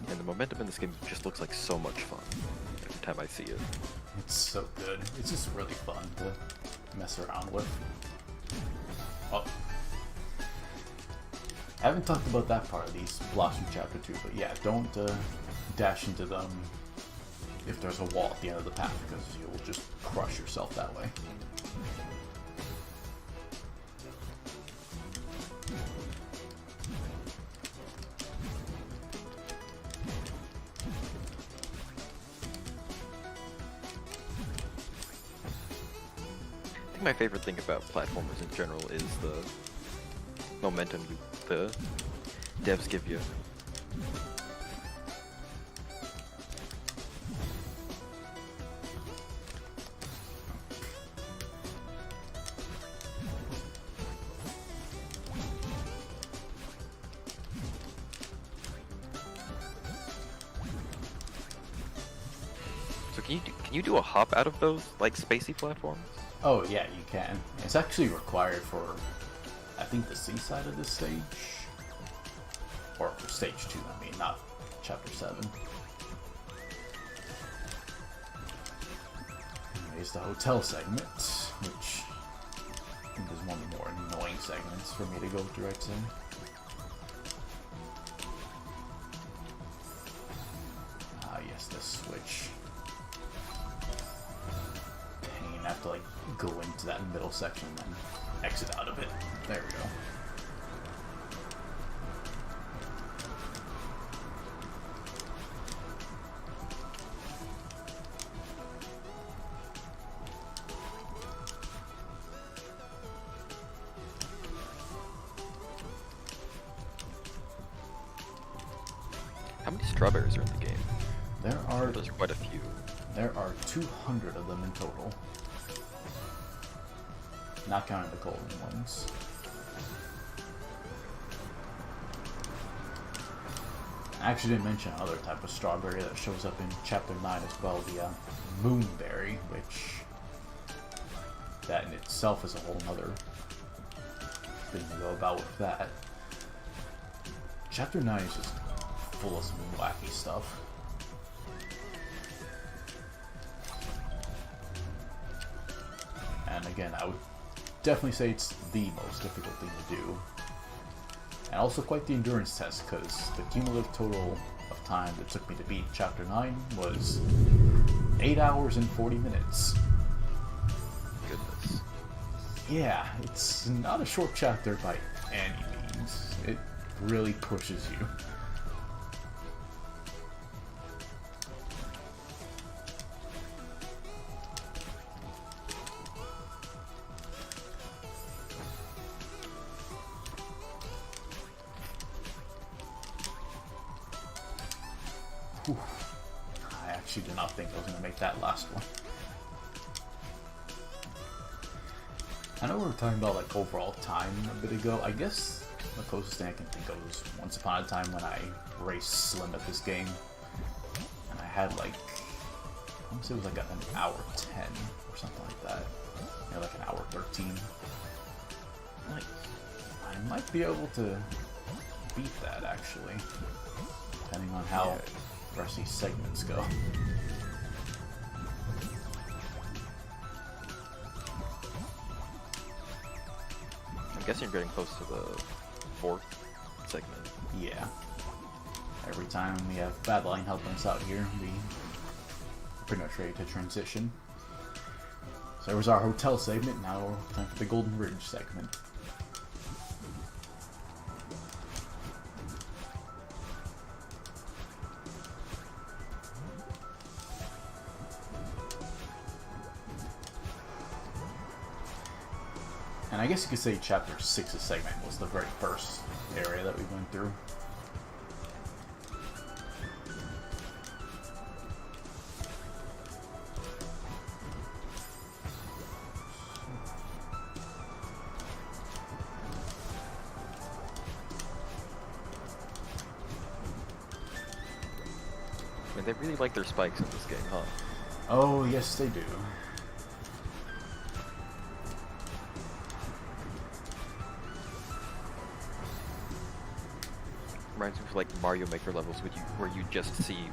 And the momentum in this game just looks like so much fun every time I see it. It's so good. It's just really fun to mess around with. Oh. I haven't talked about that part of these blocks from Chapter 2, but yeah, don't dash into them if there's a wall at the end of the path, because you'll just crush yourself that way. I think my favorite thing about platformers in general is the momentum the devs give you. Can you do a hop out of those like spacey platforms? Oh yeah, you can. It's actually required for, I think, the C side of this stage, or for stage 2. I mean, not chapter 7. Anyways, the hotel segment, which I think is one of the more annoying segments for me to go direct in. Ah, yes, this switch. Pain. I have to like go into that middle section and then exit out of it. There we go. How many strawberries are in the game? There's quite a few. There are 200 of them in total. Not counting the golden ones. I actually didn't mention another type of strawberry that shows up in chapter 9 as well, the moonberry, which that in itself is a whole other thing to go about with that. Chapter 9 is just full of some wacky stuff. And again, I would definitely say it's the most difficult thing to do. And also quite the endurance test, because the cumulative total of time that took me to beat Chapter 9 was 8 hours and 40 minutes. Goodness. Yeah, it's not a short chapter by any means. It really pushes you. Whew. I actually did not think I was going to make that last one. I know we were talking about like overall time a bit ago. I guess the closest thing I can think of was once upon a time when I raced Slim at this game. And I had like, I want to say it was like an hour 10 or something like that. Yeah, like an hour 13. Like, I might be able to beat that actually, depending on how the rest of these segments go. I'm guessing you're getting close to the 4th segment. Yeah. Every time we have Badline helping us out here, we pretty much ready to transition. So there was our hotel segment, now we're time for the Golden Ridge segment. And I guess you could say Chapter 6's segment was the very first area that we went through. I mean, they really like their spikes in this game, huh? Oh, yes they do. Reminds me of like Mario Maker levels where you just see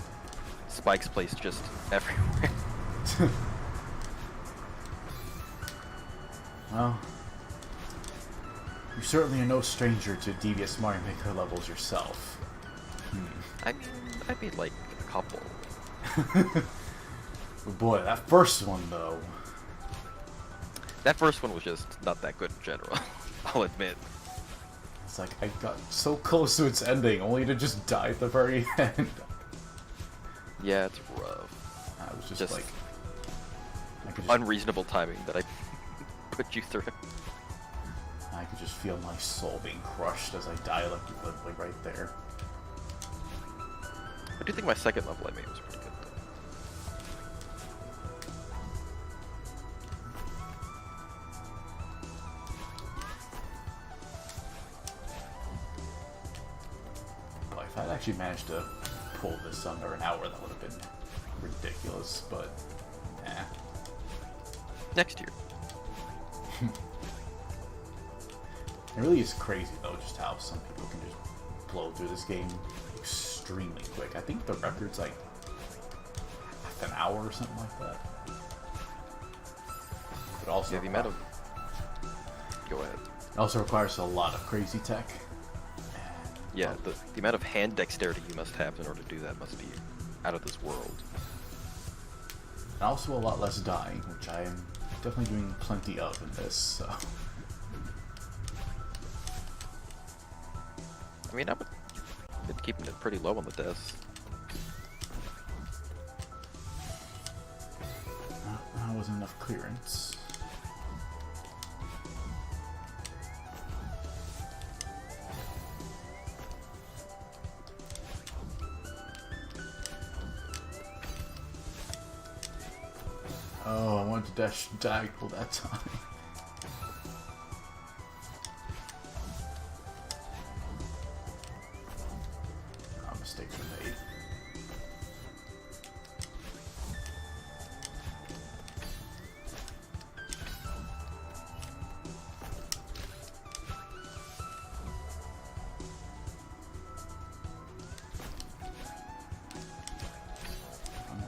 spikes placed just everywhere. Well, you certainly are no stranger to devious Mario Maker levels yourself. I made like a couple. But boy, that first one though. That first one was just not that good in general, I'll admit. It's like I got so close to its ending, only to just die at the very end. Yeah, it's rough. I was just like... I could just, unreasonable timing that I put you through. I could just feel my soul being crushed as I die like literally right there. I do think my second level I made was pretty good though. Well, if I'd actually managed to pull this under an hour, that would have been ridiculous, but Next year. It really is crazy though, just how some people can just blow through this game extremely quick. I think the record's like half an hour or something like that. But also, the amount of... Go ahead. It also requires a lot of crazy tech. Yeah, the amount of hand dexterity you must have in order to do that must be out of this world. And also a lot less dying, which I am definitely doing plenty of in this, so... I mean, I've been keeping it pretty low on the deaths. That wasn't enough clearance. Oh, I wanted to dash diagonal that time. Oh, mistakes were made.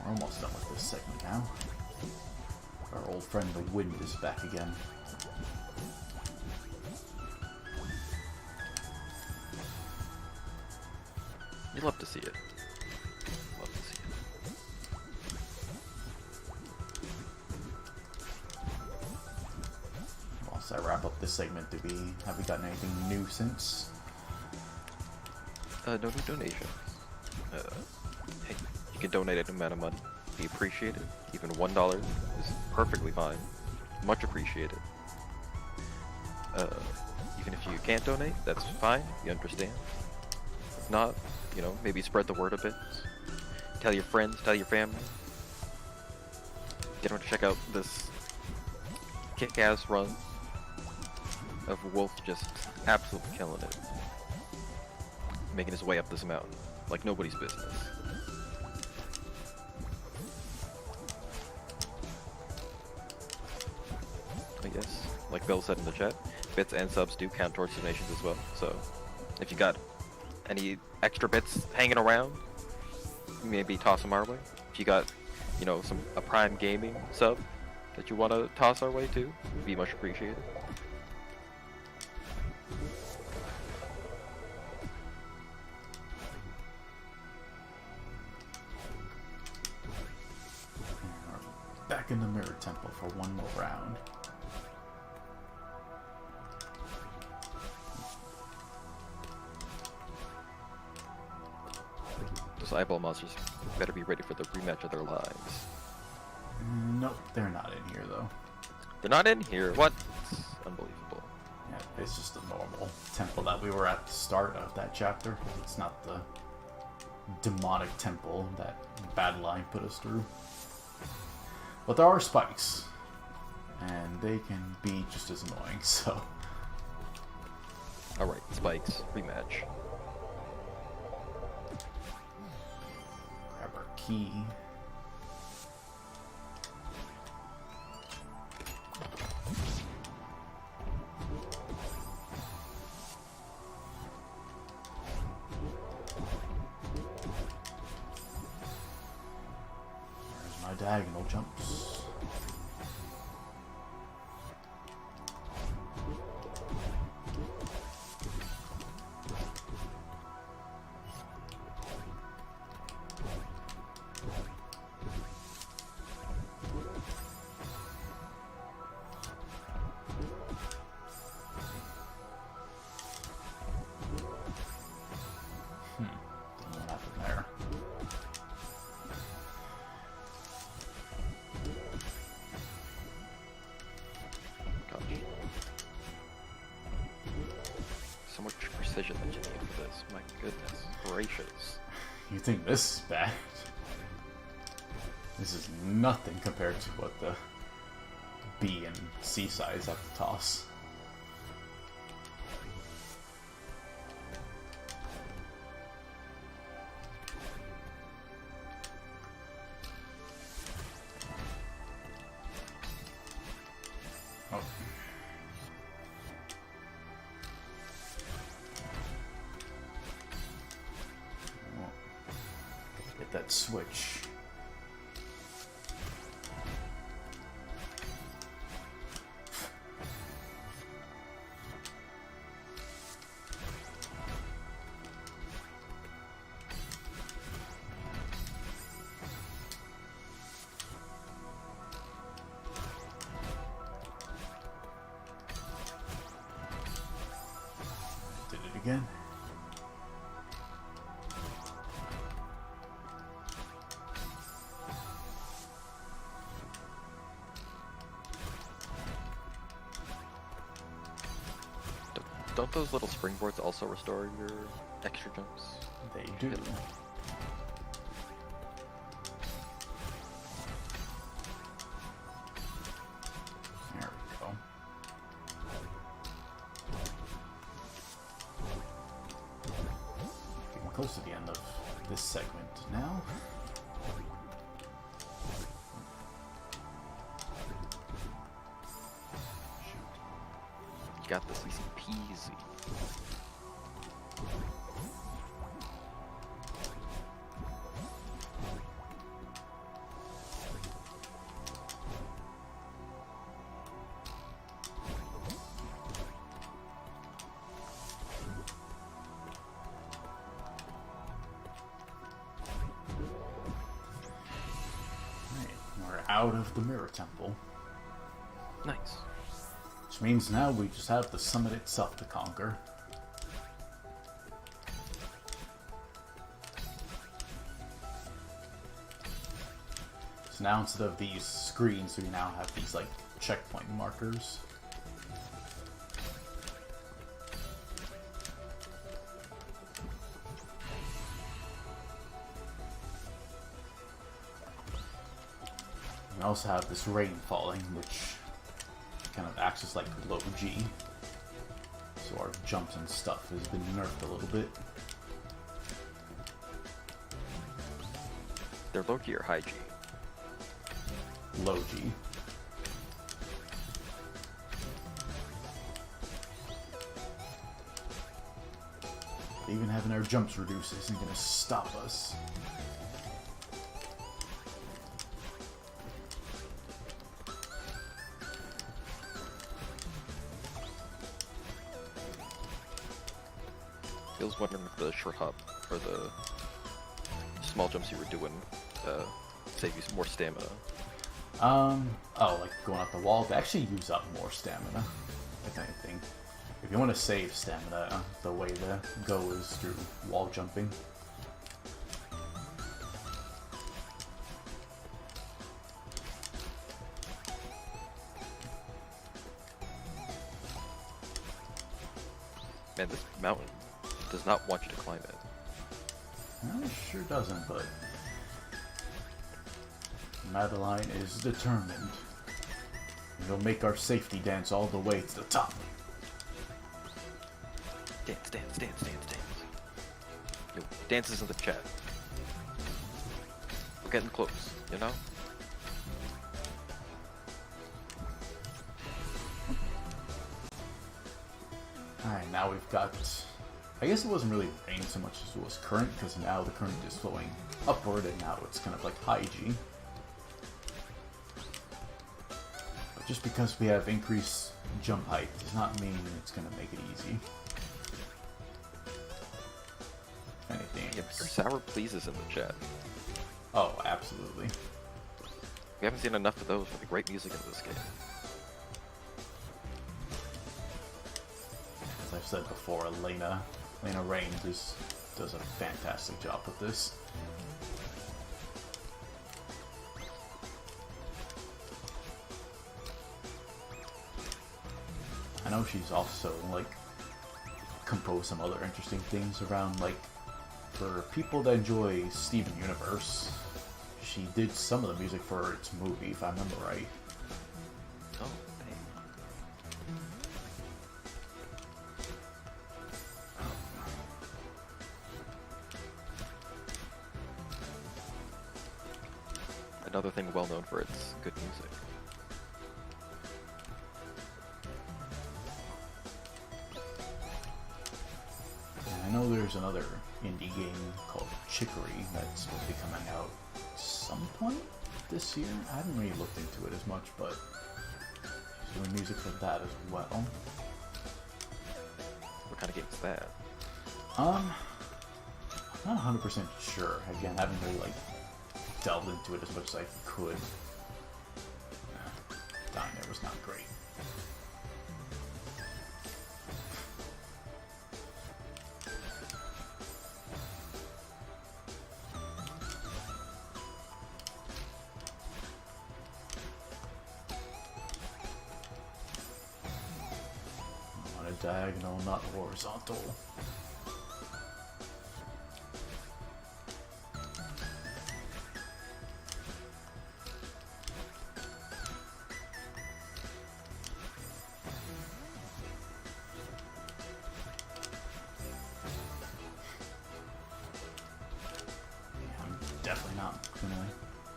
We're almost done with this segment now. Our old friend the wind is back again. You'd love to see it. Love to see it. Whilst I wrap up this segment, have we gotten anything new since? No new donations. Hey, you can donate any amount of money. Be appreciated. Even $1 is perfectly fine. Much appreciated. Even if you can't donate, that's fine. You understand. If not, you know, maybe spread the word a bit. Tell your friends, tell your family. Get them to check out this kick-ass run of Wolf just absolutely killing it. Making his way up this mountain like nobody's business. I guess, like Bill said in the chat, bits and subs do count towards donations as well. So, if you got any extra bits hanging around, maybe toss them our way. If you got, you know, a Prime Gaming sub that you want to toss our way too, would be much appreciated. Back in the Mirror Temple for one more round. Those eyeball monsters better be ready for the rematch of their lives. Nope, they're not in here though. They're not in here? What? It's unbelievable. Yeah, it's just a normal temple that we were at the start of that chapter. It's not the demonic temple that Bad Line put us through. But there are spikes, and they can be just as annoying, so... Alright, spikes, rematch. Grab our key. There's my diagonal jumps. What happened there? Gosh. So much precision that you need for this. My goodness gracious. You think this is bad? This is nothing compared to what the B and C sides have to toss. Oh. Get that switch. Did it again. Don't those little springboards also restore your extra jumps? They do. Hit. There we go. Getting close to the end of this segment now. You got this easy peasy. Right, we're out of the Mirror Temple. Nice. Which means now we just have the summit itself to conquer. So now instead of these screens, we now have these like checkpoint markers. We also have this rain falling, which kind of acts as like low G. So our jumps and stuff has been nerfed a little bit. They're low G or high G? Low G. Even having our jumps reduced isn't going to stop us. I was wondering if the short hop or the small jumps you were doing save you some more stamina. Oh, like going up the wall, they actually use up more stamina, if anything. If you want to save stamina, the way to go is through wall jumping. Man, this mountain does not want you to climb it. No, it sure doesn't, but Madeline is determined. We'll make our safety dance all the way to the top. Dance, dance, dance, dance, dance. Yo, dances in the chat. We're getting close, you know? Alright, now we've got... I guess it wasn't really rain so much as it was current, because now the current is flowing upward, and now it's kind of like high G. But just because we have increased jump height does not mean it's going to make it easy. If anything, Yep, your sour pleases in the chat. Oh, absolutely. We haven't seen enough of those for the great music in this game. As I've said before, Lena Rain does a fantastic job with this. I know she's also, like, composed some other interesting things around, like, for people that enjoy Steven Universe, she did some of the music for its movie, if I remember right. Oh, dang. Another thing well known for its good music. know there's another indie game called Chicory that's supposed to be coming out some point this year. I haven't really looked into it as much, but he's doing music for that as well. What kind of game is that? I'm not 100% sure. Again, I haven't really delved into it as much as I could. Dying there was not great. On a diagonal, not horizontal. Definitely not gonna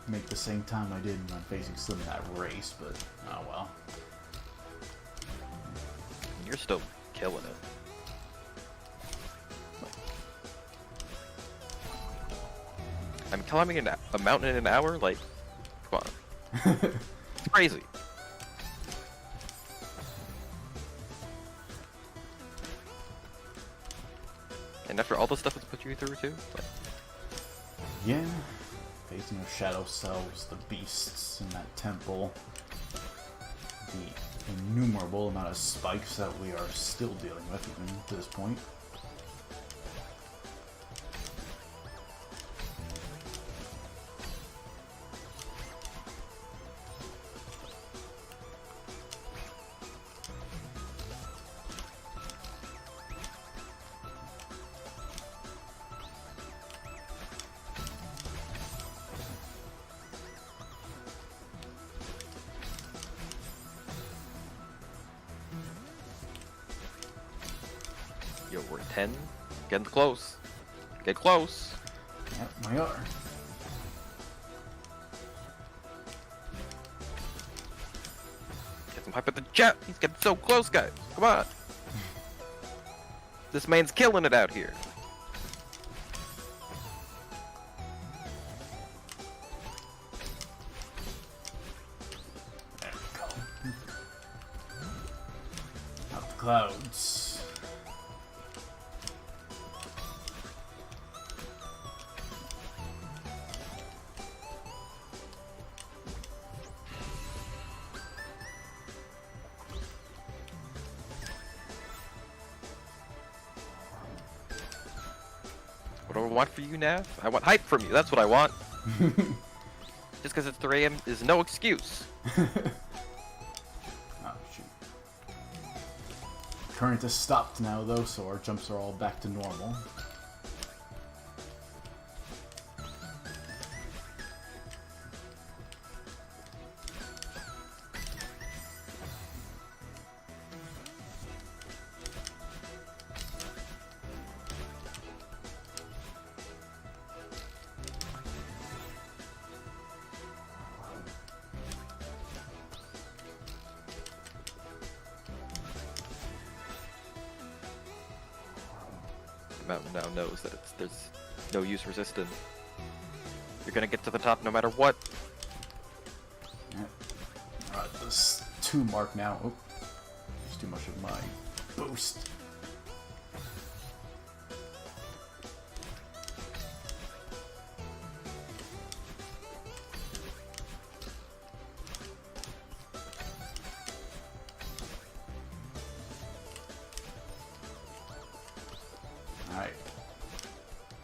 make the same time I did when facing Slim in that race, but oh well. You're still killing it. I'm climbing a mountain in an hour? Like, come on. It's crazy. And after all the stuff it's put you through, too? Like, Yeah, facing our shadow selves, the beasts in that temple, the innumerable amount of spikes that we are still dealing with even to this point. yo, we're at 10. Getting close. Get close. Yep, we are. Get some hype at the chat. He's getting so close, guys. Come on. This man's killing it out here. There we go. Up the clouds. What do I want for you, Nav? I want hype from you. That's what I want. Just because it's 3 AM is no excuse. Oh, shoot. Current has stopped now, though, so our jumps are all back to normal. The mountain now knows that there's no use resisting. You're gonna get to the top no matter what. Yep. Alright, this 2 mark now. Oh, there's too much of my boost. Alright.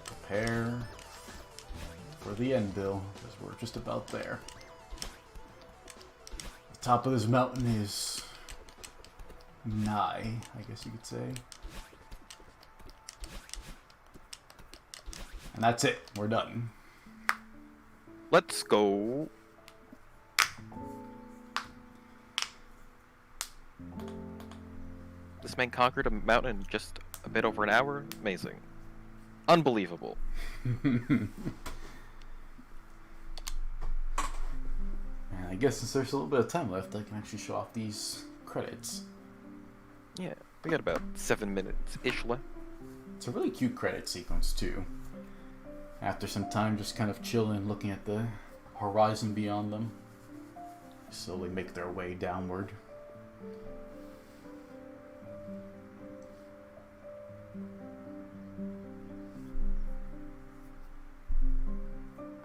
Prepare for the end, Bill, because we're just about there. The top of this mountain is nigh, I guess you could say. And that's it. We're done. Let's go. This man conquered a mountain in just a bit over an hour? Amazing. Unbelievable. And I guess since there's a little bit of time left, I can actually show off these credits. Yeah, we got about 7 minutes-ish left. It's a really cute credit sequence, too. After some time just kind of chilling, looking at the horizon beyond them, slowly make their way downward.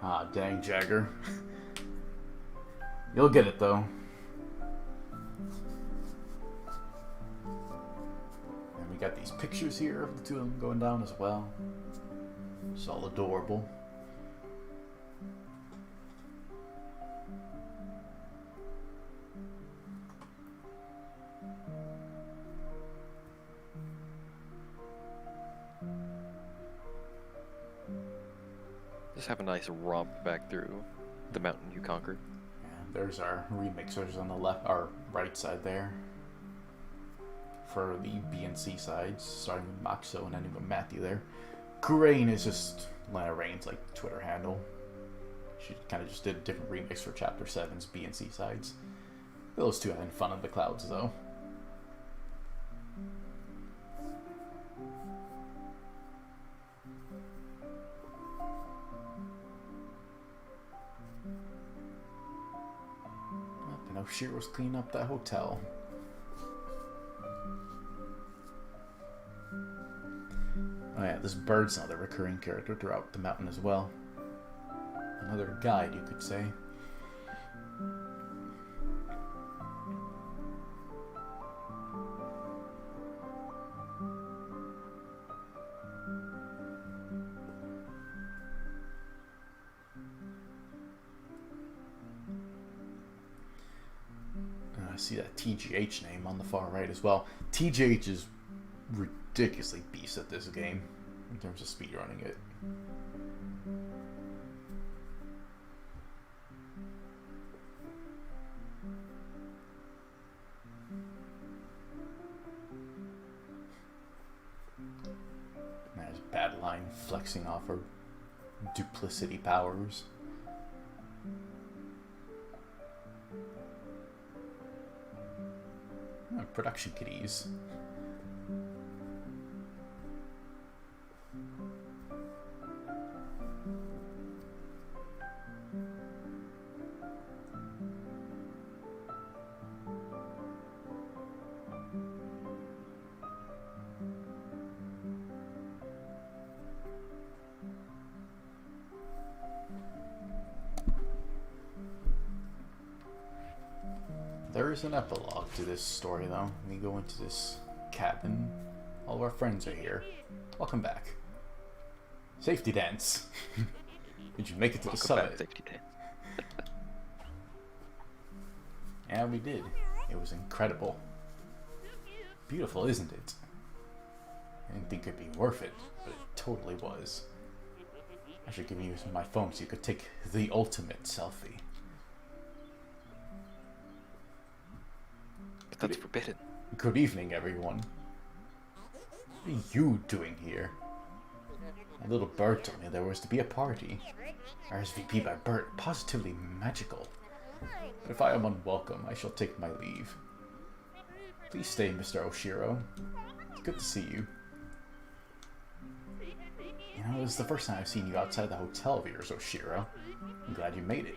Ah, dang, Jagger. You'll get it, though. And we got these pictures here of the two of them going down as well. It's all adorable. Just have a nice romp back through the mountain you conquered. And there's our remixers on the left, our right side there. For the B and C sides, starting with Maxo and ending with Matthew there. Grain is just Lana Rain's like Twitter handle. She kind of just did a different remix for Chapter 7's B and C sides. Those two having fun in the clouds though. And now Shiro's cleaning up that hotel. Oh yeah, this bird's another recurring character throughout the mountain as well. Another guide, you could say. I see that TGH name on the far right as well. TGH is ridiculously beast at this game in terms of speedrunning it. There's Badline flexing off her duplicity powers. Oh, production kitties. There is an epilogue to this story, though. We go into this cabin. All of our friends are here. Welcome back. Safety dance. Did you make it to the summit? Back, safety dance. Yeah, we did. It was incredible. Beautiful, isn't it? I didn't think it'd be worth it, but it totally was. I should give you my phone so you could take the ultimate selfie. That's forbidden. Good evening, everyone. What are you doing here? A little bird told me there was to be a party. RSVP by Bert, positively magical. But if I am unwelcome, I shall take my leave. Please stay, Mr. Oshiro. It's good to see you. You know, this is the first time I've seen you outside the hotel of yours, Oshiro. I'm glad you made it.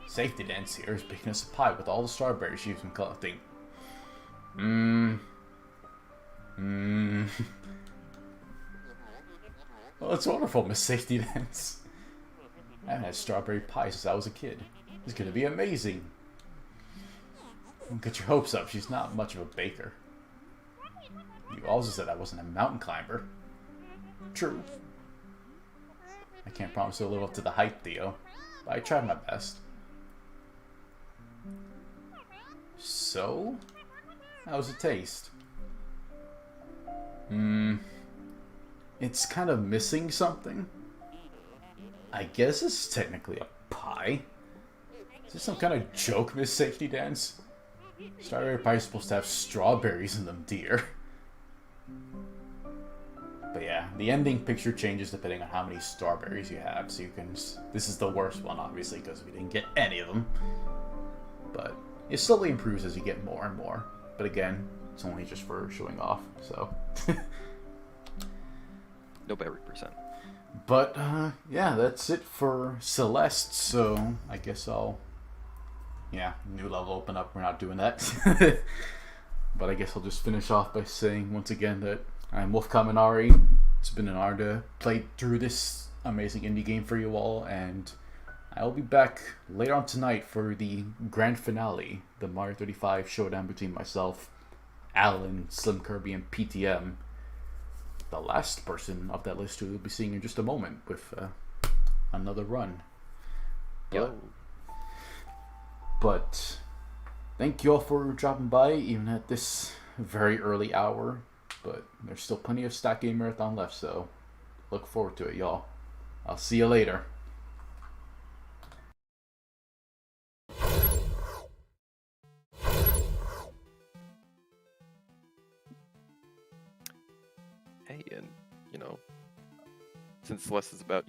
Safety dance here is baking us a pie with all the strawberries you've been collecting. Well, that's wonderful, Miss Safety Dance. I haven't had strawberry pie since I was a kid. It's gonna be amazing. Don't get your hopes up, she's not much of a baker. You also said I wasn't a mountain climber. True. I can't promise to live up to the hype, Theo, but I tried my best. So? How's it taste? It's kind of missing something. I guess it's technically a pie. Is this some kind of joke, Miss Safety Dance? Strawberry pie is supposed to have strawberries in them, dear. But yeah, the ending picture changes depending on how many strawberries you have. So you can... This is the worst one, obviously, because we didn't get any of them. But it slowly improves as you get more and more. But again, it's only just for showing off, so... No berry percent. But yeah, that's it for Celeste. So I guess new level open up. We're not doing that. But I guess I'll just finish off by saying once again that I'm Wolf Kaminari. It's been an honor to play through this amazing indie game for you all, and I'll be back later on tonight for the grand finale, the Mario 35 showdown between myself, Alan, Slim Kirby, and PTM. The last person of that list who we'll be seeing in just a moment with another run. Yo. But thank you all for dropping by, even at this very early hour. But there's still plenty of Stack Game Marathon left, so look forward to it, y'all. I'll see you later. Hey, and since Celeste is about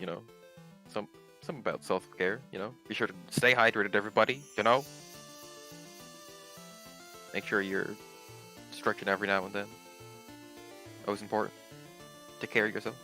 some about self-care, be sure to stay hydrated, everybody. Make sure you're stretching every now and then. Always important. Take care of yourself.